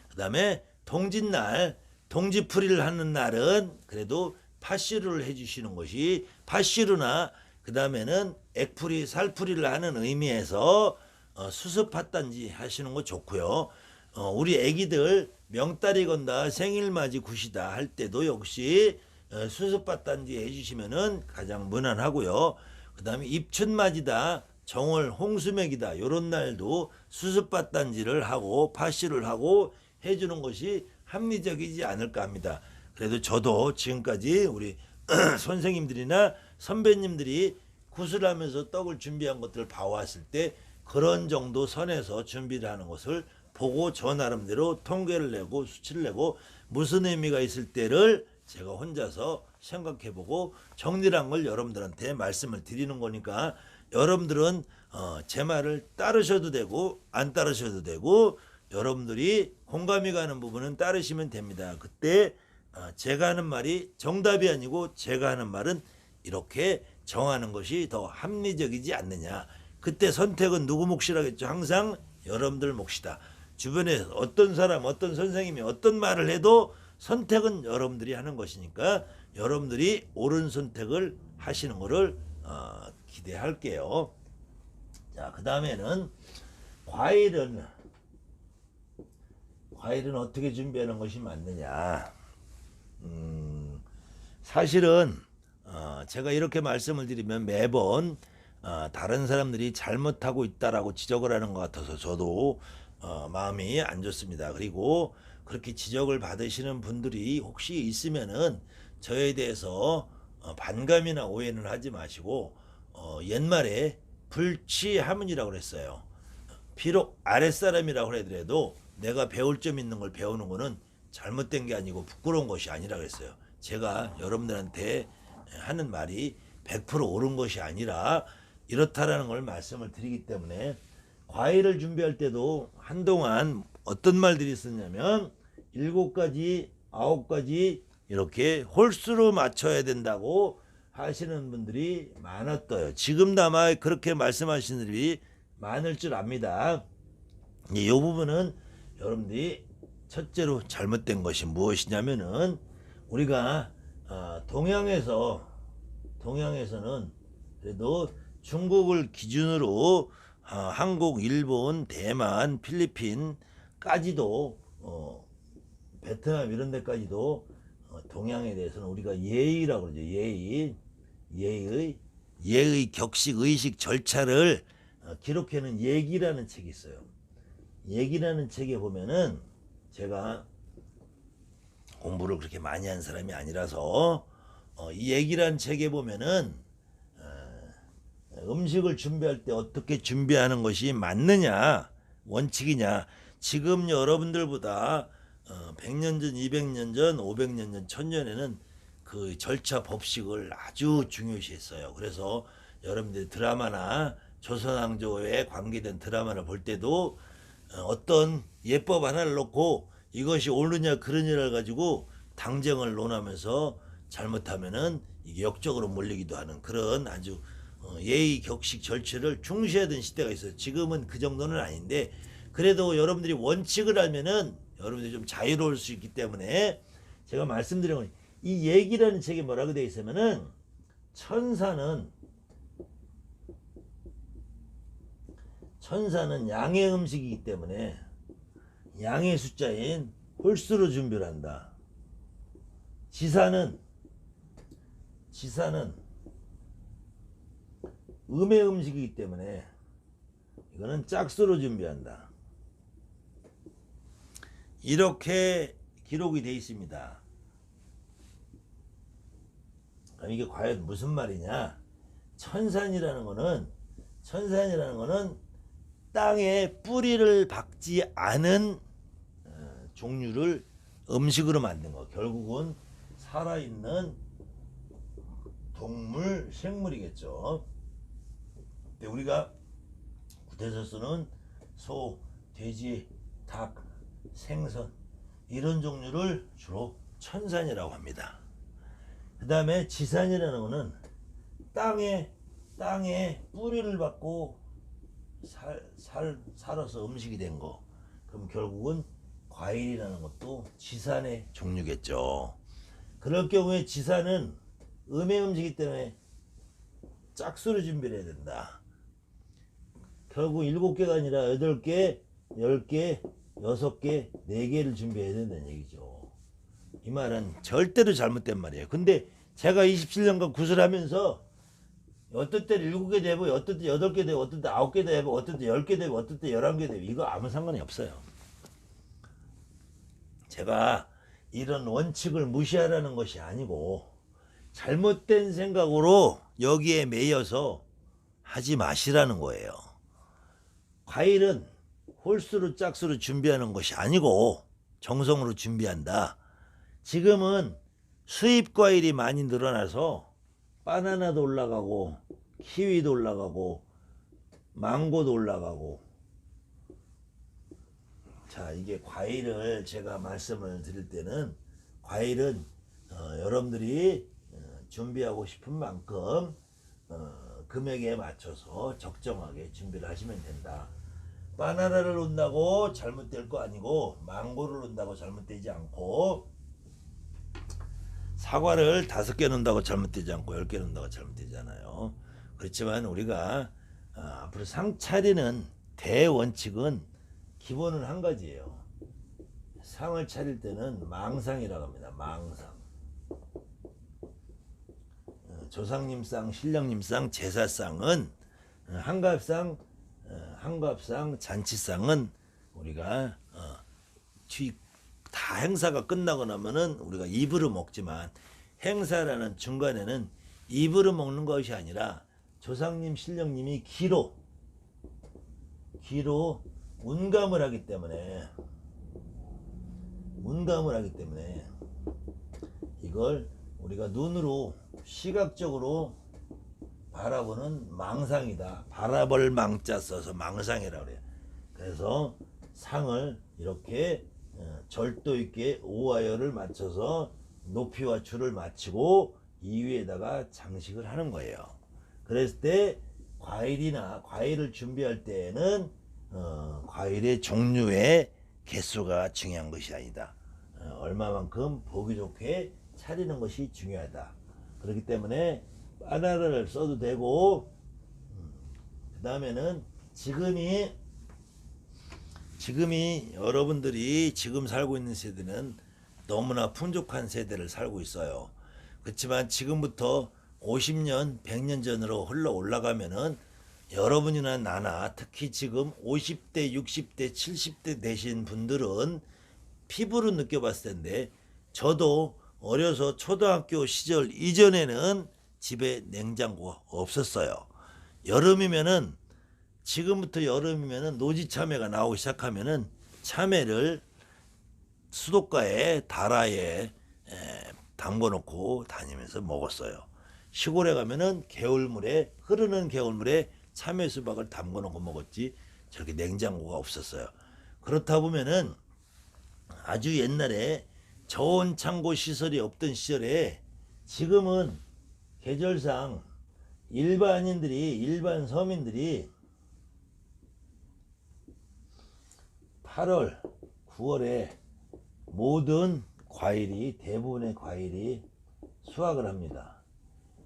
그 다음에 동짓날, 동지풀이를 하는 날은 그래도 파시루를 해주시는 것이 파시루나 그 다음에는 액풀이, 살풀이를 하는 의미에서 수습팥단지 하시는 거 좋고요. 우리 애기들 명달이 건다 생일맞이 굿이다 할 때도 역시 수습팥단지 해주시면은 가장 무난하고요. 그 다음에 입춘맞이다 정월 홍수맥이다 요런 날도 수습밭단지를 하고 파시를 하고 해주는 것이 합리적이지 않을까 합니다. 그래도 저도 지금까지 우리 선생님들이나 선배님들이 구슬하면서 떡을 준비한 것들을 봐왔을 때 그런 정도 선에서 준비를 하는 것을 보고 저 나름대로 통계를 내고 수치를 내고 무슨 의미가 있을 때를 제가 혼자서 생각해보고 정리한 걸 여러분들한테 말씀을 드리는 거니까 여러분들은 제 말을 따르셔도 되고 안 따르셔도 되고 여러분들이 공감이 가는 부분은 따르시면 됩니다. 그때 제가 하는 말이 정답이 아니고 제가 하는 말은 이렇게 정하는 것이 더 합리적이지 않느냐. 그때 선택은 누구 몫이라겠죠. 항상 여러분들 몫이다. 주변에 어떤 사람 어떤 선생님이 어떤 말을 해도 선택은 여러분들이 하는 것이니까 여러분들이 옳은 선택을 하시는 것을 기대할게요. 자, 그 다음에는 과일은 어떻게 준비하는 것이 맞느냐. 사실은 제가 이렇게 말씀을 드리면 매번 다른 사람들이 잘못하고 있다라고 지적을 하는 것 같아서 저도 마음이 안 좋습니다. 그리고 그렇게 지적을 받으시는 분들이 혹시 있으면은 저에 대해서 반감이나 오해는 하지 마시고 옛말에 불치하문이라고 그랬어요. 비록 아랫사람이라고 하더라도 내가 배울 점 있는 걸 배우는 거는 잘못된 게 아니고 부끄러운 것이 아니라 그랬어요. 제가 여러분들한테 하는 말이 100% 옳은 것이 아니라 이렇다라는 걸 말씀을 드리기 때문에 과일을 준비할 때도 한동안 어떤 말들이 있었냐면 7가지, 9가지 이렇게 홀수로 맞춰야 된다고 하시는 분들이 많았어요. 지금도 아마 그렇게 말씀하시는 분들이 많을 줄 압니다. 이 부분은 여러분들이 첫째로 잘못된 것이 무엇이냐면은 우리가 동양에서는 그래도 중국을 기준으로 한국, 일본, 대만, 필리핀까지도 베트남 이런 데까지도 동양에 대해서는 우리가 예의라고 그러죠. 예의, 격식, 의식, 절차를 기록해놓은 얘기라는 책이 있어요. 얘기라는 책에 보면은 제가 공부를 그렇게 많이 한 사람이 아니라서 이 얘기라는 책에 보면은 음식을 준비할 때 어떻게 준비하는 것이 맞느냐 원칙이냐 지금 여러분들보다 100년 전, 200년 전, 500년 전, 1000년에는 그 절차 법칙을 아주 중요시했어요. 그래서 여러분들 드라마나 조선왕조에 관계된 드라마를 볼 때도 어떤 예법 하나를 놓고 이것이 옳으냐 그러냐를 가지고 당정을 논하면서 잘못하면은 이게 역적으로 몰리기도 하는 그런 아주 예의 격식 절차를 중시하던 시대가 있어요. 지금은 그 정도는 아닌데 그래도 여러분들이 원칙을 알면은 여러분들이 좀 자유로울 수 있기 때문에 제가 말씀드린 건 이 얘기라는 책에 뭐라고 되어 있으면은 천사는 양의 음식이기 때문에 양의 숫자인 홀수로 준비를 한다. 지사는 음의 음식이기 때문에 이거는 짝수로 준비한다. 이렇게 기록이 되어 있습니다. 그럼 이게 과연 무슨 말이냐? 천산이라는 거는 땅에 뿌리를 박지 않은 종류를 음식으로 만든 거. 결국은 살아있는 동물, 생물이겠죠. 근데 우리가 구태서 쓰는 소, 돼지, 닭, 생선 이런 종류를 주로 천산이라고 합니다. 그 다음에 지산이라는 거는 땅에 뿌리를 받고 살아서 음식이 된 거. 그럼 결국은 과일이라는 것도 지산의 종류겠죠. 그럴 경우에 지산은 음의 음식이기 때문에 짝수로 준비를 해야 된다. 결국 7개가 아니라 8개, 10개, 6개, 4개를 준비해야 된다는 얘기죠. 이 말은 절대로 잘못된 말이에요. 근데 제가 27년간 구슬하면서 어떤 때 7개 되고 어떤 때 8개 되고 어떤 때 9개 되고 어떤 때 10개 되고 어떤 때 11개 되고 이거 아무 상관이 없어요. 제가 이런 원칙을 무시하라는 것이 아니고 잘못된 생각으로 여기에 매여서 하지 마시라는 거예요. 과일은 홀수로 짝수로 준비하는 것이 아니고 정성으로 준비한다. 지금은 수입 과일이 많이 늘어나서 바나나도 올라가고 키위도 올라가고 망고도 올라가고. 자, 이게 과일을 제가 말씀을 드릴 때는 과일은 여러분들이 준비하고 싶은 만큼 금액에 맞춰서 적정하게 준비를 하시면 된다. 바나나를 넣는다고 잘못될 거 아니고 망고를 넣는다고 잘못되지 않고 사과를 5개 넣는다고 잘못되지 않고 10개 넣는다고 잘못되잖아요. 그렇지만 우리가 앞으로 상 차리는 대원칙은 기본은 한 가지예요. 상을 차릴 때는 망상이라고 합니다. 망상. 조상님상, 신령님상, 제사상은 한갑상, 잔치상은 우리가 다 행사가 끝나고 나면은 우리가 입으로 먹지만 행사라는 중간에는 입으로 먹는 것이 아니라 조상님, 신령님이 기로 운감을 하기 때문에 이걸 우리가 눈으로 시각적으로 바라보는 망상이다. 바라볼 망자 써서 망상이라고 그래요. 그래서 상을 이렇게 절도 있게 오하열을 맞춰서 높이와 줄을 맞추고 이 위에다가 장식을 하는 거예요. 그랬을 때 과일을 준비할 때에는 과일의 종류의 개수가 중요한 것이 아니다. 얼마만큼 보기 좋게 차리는 것이 중요하다. 그렇기 때문에 바나나를 써도 되고, 그 다음에는 지금이 여러분들이 지금 살고 있는 세대는 너무나 풍족한 세대를 살고 있어요. 그렇지만 지금부터 50년, 100년 전으로 흘러 올라가면은 여러분이나 나나 특히 지금 50대, 60대, 70대 되신 분들은 피부로 느껴봤을 텐데, 저도 어려서 초등학교 시절 이전에는 집에 냉장고가 없었어요. 지금부터 여름이면은 노지 참외가 나오기 시작하면은 참외를 수도가에 다라에 담궈 놓고 다니면서 먹었어요. 시골에 가면은 흐르는 개울물에 참외 수박을 담궈 놓고 먹었지 저렇게 냉장고가 없었어요. 그렇다 보면은 아주 옛날에 저온 창고 시설이 없던 시절에 지금은 계절상 일반 서민들이 8월, 9월에 대부분의 과일이 수확을 합니다.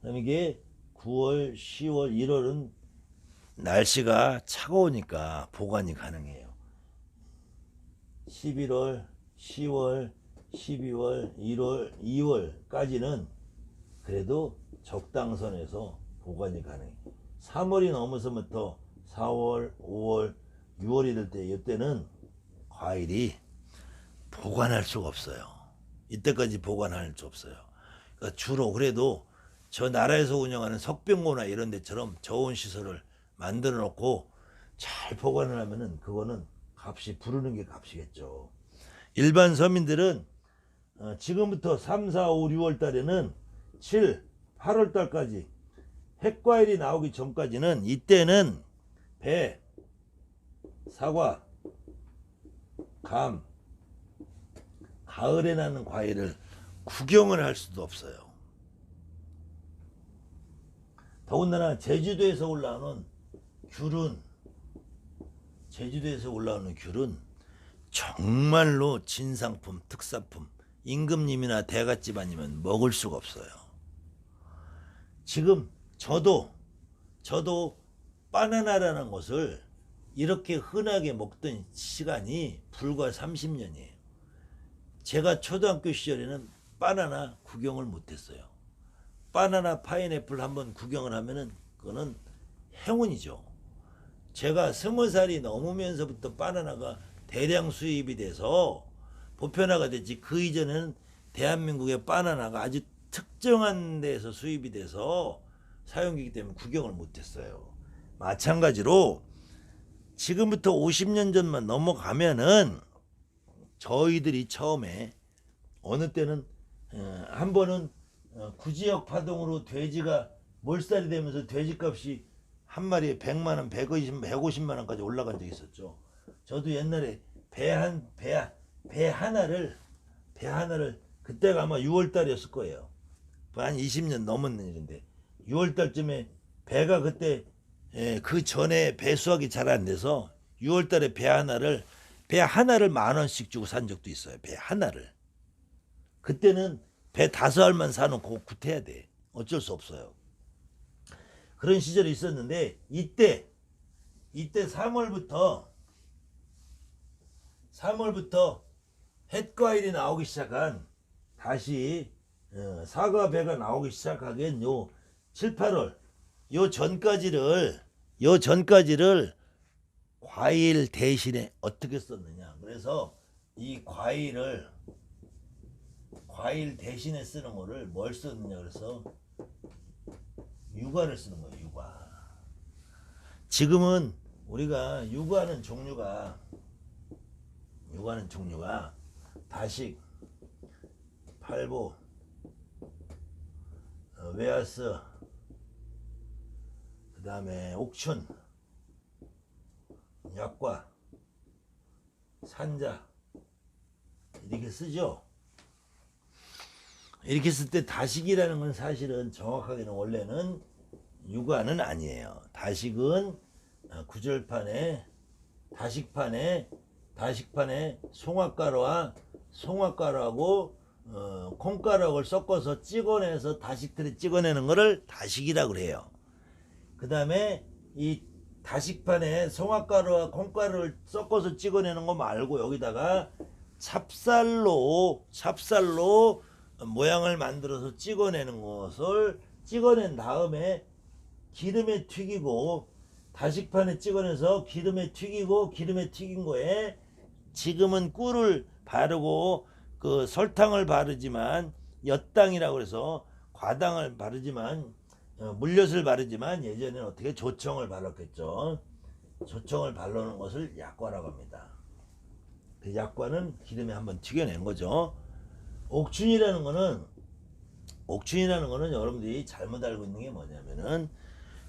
그럼 이게 9월, 10월, 1월은 날씨가 차가우니까 보관이 가능해요. 11월, 10월, 12월, 1월, 2월까지는 그래도 적당선에서 보관이 가능해요. 3월이 넘어서부터 4월, 5월, 6월이 될 때 이때는 과일이 보관할 수가 없어요. 이때까지 보관할 수 없어요. 그러니까 주로 그래도 저 나라에서 운영하는 석병고나 이런 데처럼 좋은 시설을 만들어 놓고 잘 보관을 하면은 그거는 값이 부르는 게 값이겠죠. 일반 서민들은 지금부터 3, 4, 5, 6월 달에는 7, 8월 달까지 핵과일이 나오기 전까지는 이때는 배, 사과, 감, 가을에 나는 과일을 구경을 할 수도 없어요. 더군다나 제주도에서 올라오는 귤은 정말로 진상품, 특산품, 임금님이나 대갓집 아니면 먹을 수가 없어요. 지금 저도 바나나라는 것을 이렇게 흔하게 먹던 시간이 불과 30년이에요. 제가 초등학교 시절에는 바나나 구경을 못했어요. 바나나 파인애플 한번 구경을 하면은 그거는 행운이죠. 제가 20살이 넘으면서부터 바나나가 대량 수입이 돼서 보편화가 됐지, 그 이전에는 대한민국의 바나나가 아주 특정한 데에서 수입이 돼서 사용이기 때문에 구경을 못했어요. 마찬가지로 지금부터 50년 전만 넘어가면은 저희들이 처음에 어느 때는 한 번은 구지역 파동으로 돼지가 몰살이 되면서 돼지값이 한 마리에 100만 원, 150만 원까지 올라간 적이 있었죠. 저도 옛날에 배 하나를 그때가 아마 6월 달이었을 거예요. 한 20년 넘은 일인데 6월 달쯤에 배가 그때 그 전에 배수하기 잘 안 돼서 6월 달에 배 하나를 10,000원씩 주고 산 적도 있어요. 배 하나를. 그때는 배 5알만 사놓고 굿해야 돼. 어쩔 수 없어요. 그런 시절이 있었는데 이때 3월부터 햇과일이 나오기 시작한, 다시 사과 배가 나오기 시작하기엔 요 7, 8월 요 전까지를 과일 대신에 어떻게 썼느냐. 그래서 이 과일 대신에 쓰는 거를 뭘 썼느냐. 그래서 유과를 쓰는 거예요. 유과. 지금은 우리가 유과는 종류가 다식, 팔보, 웨하스, 그 다음에 옥춘, 약과, 산자 이렇게 쓰죠. 이렇게 쓸 때 다식이라는 건 사실은 정확하게는 원래는 유과는 아니에요. 다식은 구절판에 다식판에 송화가루하고 콩가루를 섞어서 찍어내서 다식틀에 찍어내는 거를 다식이라고 그래요. 그 다음에 이 다식판에 송화가루와 콩가루를 섞어서 찍어내는 거 말고 여기다가 찹쌀로 모양을 만들어서 찍어내는 것을 찍어낸 다음에 기름에 튀기고, 다식판에 찍어내서 기름에 튀긴 거에 지금은 꿀을 바르고 그 설탕을 바르지만, 엿당이라고 해서 과당을 바르지만, 물엿을 바르지만 예전에는 어떻게 조청을 발랐겠죠. 조청을 바르는 것을 약과라고 합니다. 그 약과는 기름에 한번 튀겨낸 거죠. 옥춘이라는 거는 여러분들이 잘못 알고 있는 게 뭐냐면은,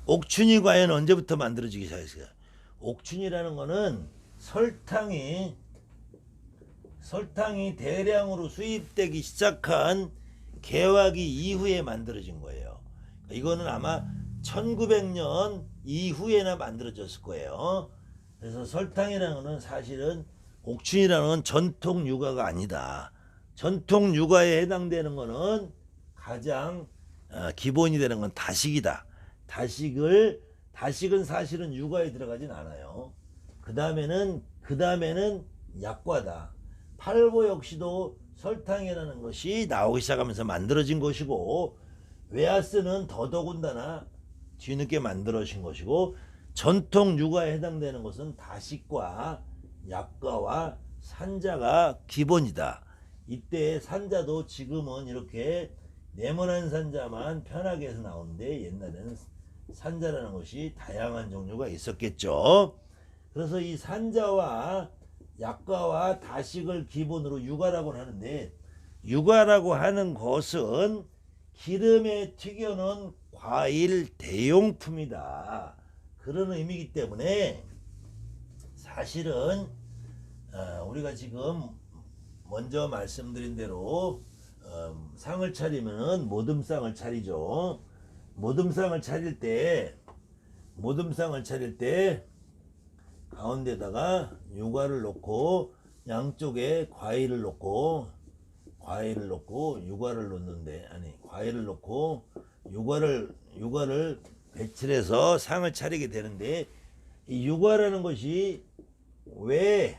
옥춘이 과연 언제부터 만들어지기 시작했어요? 옥춘이라는 거는 설탕이 대량으로 수입되기 시작한 개화기 이후에 만들어진 거예요. 이거는 아마 1900년 이후에나 만들어졌을 거예요. 그래서 설탕이라는 거는 사실은, 옥춘이라는 건 전통 유과가 아니다. 전통 유과에 해당되는 거는 가장 기본이 되는 건 다식이다. 다식은 사실은 유과에 들어가진 않아요. 그 다음에는 약과다. 팔보 역시도 설탕이라는 것이 나오기 시작하면서 만들어진 것이고, 웨하스는 더더군다나 뒤늦게 만들어진 것이고, 전통 유과에 해당되는 것은 다식과 약과와 산자가 기본이다. 이때 산자도 지금은 이렇게 네모난 산자만 편하게 해서 나오는데 옛날에는 산자라는 것이 다양한 종류가 있었겠죠. 그래서 이 산자와 약과와 다식을 기본으로 육아라고 하는데, 육아라고 하는 것은 기름에 튀겨놓은 과일 대용품이다, 그런 의미이기 때문에 사실은 우리가 지금 먼저 말씀드린 대로 상을 차리면은 모듬상을 차리죠. 모듬상을 차릴 때 가운데다가 유과를 놓고 양쪽에 과일을 놓고 유과를 놓는데, 아니, 과일을 놓고 유과를 배칠해서 상을 차리게 되는데, 이 유과라는 것이 왜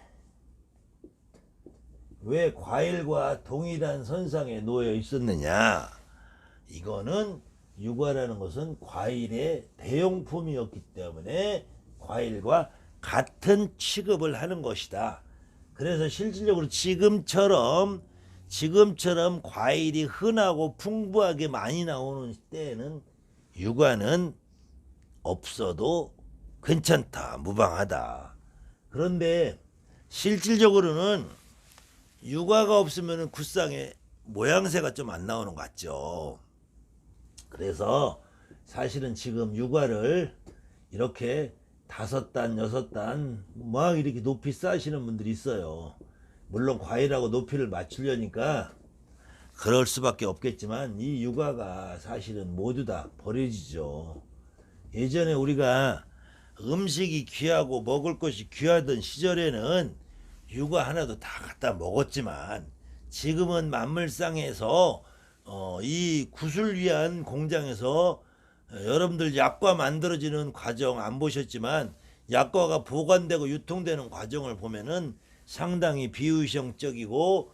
과일과 동일한 선상에 놓여 있었느냐? 이거는 유과라는 것은 과일의 대용품이었기 때문에 과일과 같은 취급을 하는 것이다. 그래서 실질적으로 지금처럼 과일이 흔하고 풍부하게 많이 나오는 때에는 유과는 없어도 괜찮다, 무방하다. 그런데 실질적으로는 유과가 없으면 굿상에 모양새가 좀 안 나오는 것 같죠. 그래서 사실은 지금 유과를 이렇게 5단, 6단 막 이렇게 높이 쌓으시는 분들이 있어요. 물론 과일하고 높이를 맞추려니까 그럴 수밖에 없겠지만, 이 유과가 사실은 모두 다 버려지죠. 예전에 우리가 음식이 귀하고 먹을 것이 귀하던 시절에는 유과 하나도 다 갖다 먹었지만, 지금은 만물상에서 이 굿을 위한 공장에서 여러분들 약과 만들어지는 과정 안 보셨지만, 약과가 보관되고 유통되는 과정을 보면은 상당히 비위생적이고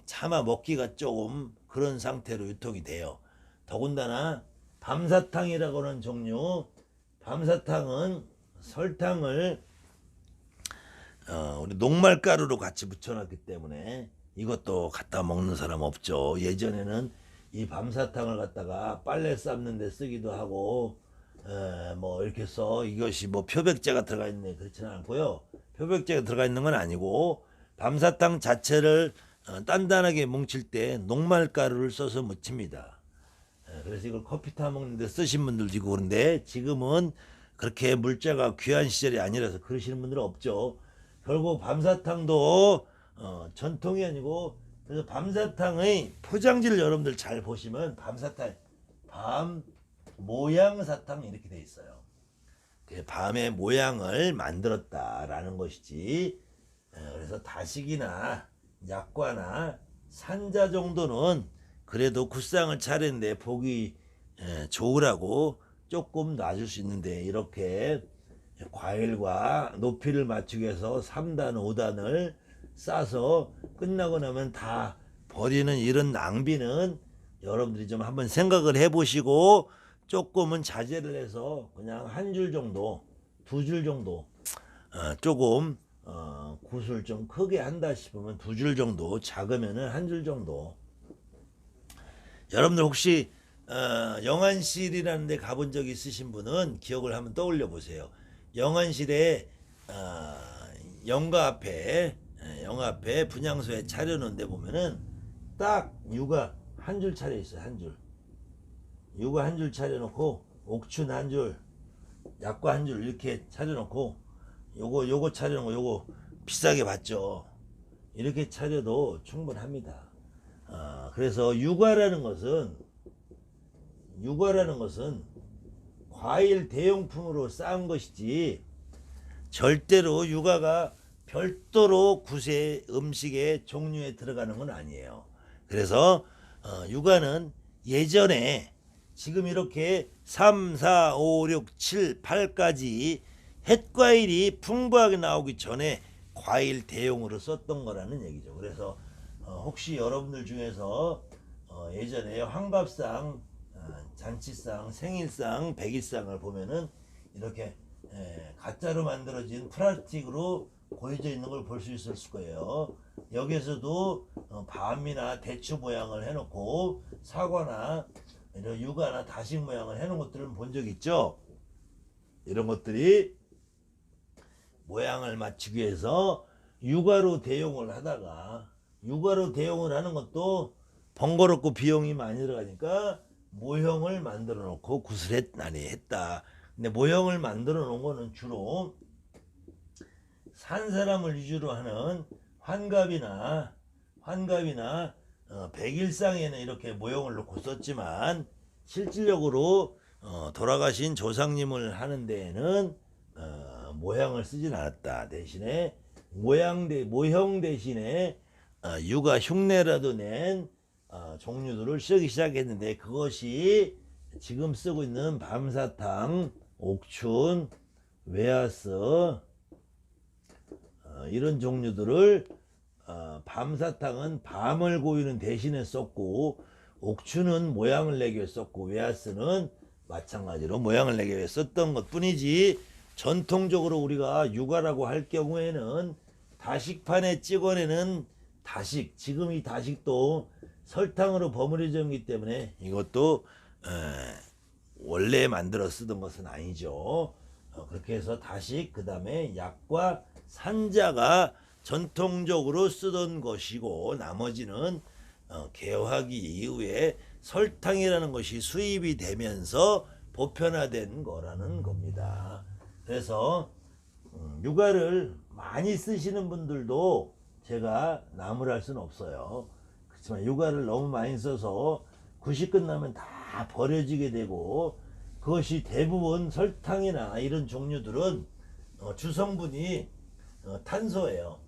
차마 먹기가 조금 그런 상태로 유통이 돼요. 더군다나 밤사탕이라고 하는 종류, 밤사탕은 설탕을 우리 녹말가루로 같이 묻혀놨기 때문에 이것도 갖다 먹는 사람 없죠. 예전에는 이 밤사탕을 갖다가 빨래 삶는 데 쓰기도 하고, 뭐 이렇게 해서 이것이 뭐 표백제가 들어가 있네, 그렇지는 않고요. 표백제가 들어가 있는 건 아니고, 밤사탕 자체를 단단하게 뭉칠 때 녹말가루를 써서 묻힙니다. 그래서 이걸 커피 타 먹는데 쓰신 분들도 있고, 그런데 지금은 그렇게 물자가 귀한 시절이 아니라서 그러시는 분들은 없죠. 결국 밤사탕도 전통이 아니고, 그래서 밤사탕의 포장지를 여러분들 잘 보시면 밤사탕, 밤 모양 사탕 이렇게 돼 있어요. 밤의 모양을 만들었다라는 것이지. 그래서 다식이나 약과나 산자 정도는 그래도 굿상을 차리는데 보기 좋으라고 조금 놔줄 수 있는데, 이렇게 과일과 높이를 맞추기 위해서 3단, 5단을 싸서 끝나고 나면 다 버리는 이런 낭비는 여러분들이 좀 한번 생각을 해보시고, 조금은 자제를 해서 그냥 한 줄 정도, 2줄 정도, 조금 굿을 좀 크게 한다 싶으면 2줄 정도, 작으면은 한 줄 정도. 여러분들 혹시 영안실이라는 데 가본 적 있으신 분은 기억을 한번 떠올려 보세요. 영안실에 영가 앞에 분향소에 차려놓은 데 보면은 딱 유가 한 줄 차려 있어요. 한 줄. 유가 한 줄 차려놓고, 옥춘 한 줄, 약과 한 줄 이렇게 차려놓고, 요거 차려놓고, 요거 비싸게 받죠. 이렇게 차려도 충분합니다. 그래서 유과라는 것은 과일 대용품으로 쌓은 것이지, 절대로 유과가 별도로 굿의 음식의 종류에 들어가는 건 아니에요. 그래서 유과는 예전에 지금 이렇게 3, 4, 5, 6, 7, 8까지 햇과일이 풍부하게 나오기 전에 과일 대용으로 썼던 거라는 얘기죠. 그래서 혹시 여러분들 중에서 예전에 환갑상, 잔치상, 생일상, 백일상을 보면은 이렇게 가짜로 만들어진 플라스틱으로 고여져 있는 걸 볼 수 있을 거예요. 여기서도 밤이나 대추 모양을 해놓고 사과나 이런 유가나 다식 모양을 해놓은 것들은 본 적 있죠? 이런 것들이 모양을 맞추기 위해서 유가로 대용을 하다가, 유가로 대용을 하는 것도 번거롭고 비용이 많이 들어가니까 모형을 만들어 놓고 구슬했나니 했다. 근데 모형을 만들어 놓은 거는 주로 산 사람을 위주로 하는 환갑이나 백일상에는 이렇게 모형을 놓고 썼지만, 실질적으로 돌아가신 조상님을 하는 데에는 모양을 쓰진 않았다. 대신에 모형 대신에 유가 흉내라도 낸 종류들을 쓰기 시작했는데, 그것이 지금 쓰고 있는 밤사탕, 옥춘, 웨하스 이런 종류들을 밤사탕은 밤을 고유는 대신에 썼고, 옥추는 모양을 내기 위해 썼고, 웨하스는 마찬가지로 모양을 내기 위해 썼던 것 뿐이지, 전통적으로 우리가 유가라고 할 경우에는 다식판에 찍어내는 다식, 지금 이 다식도 설탕으로 버무려져 있기 때문에 이것도 원래 만들어 쓰던 것은 아니죠. 그렇게 해서 다식, 그 다음에 약과 산자가 전통적으로 쓰던 것이고, 나머지는 개화기 이후에 설탕이라는 것이 수입이 되면서 보편화된 거라는 겁니다. 그래서 유가를 많이 쓰시는 분들도 제가 나무랄 수는 없어요. 그렇지만 유가를 너무 많이 써서 굿이 끝나면 다 버려지게 되고, 그것이 대부분 설탕이나 이런 종류들은 주성분이 탄소예요.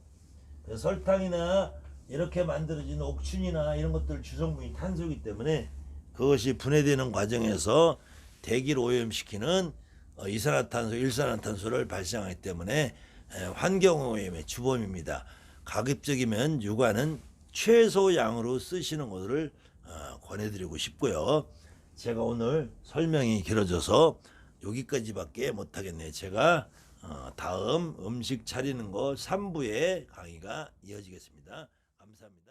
그래서 설탕이나 이렇게 만들어진 옥춘이나 이런 것들 주성분이 탄소이기 때문에 그것이 분해되는 과정에서 대기를 오염시키는 이산화탄소, 일산화탄소를 발생하기 때문에 환경오염의 주범입니다. 가급적이면 유가는 최소양으로 쓰시는 것을 권해드리고 싶고요. 제가 오늘 설명이 길어져서 여기까지밖에 못하겠네요. 제가 다음 음식 차리는 거 3부의 강의가 이어지겠습니다. 감사합니다.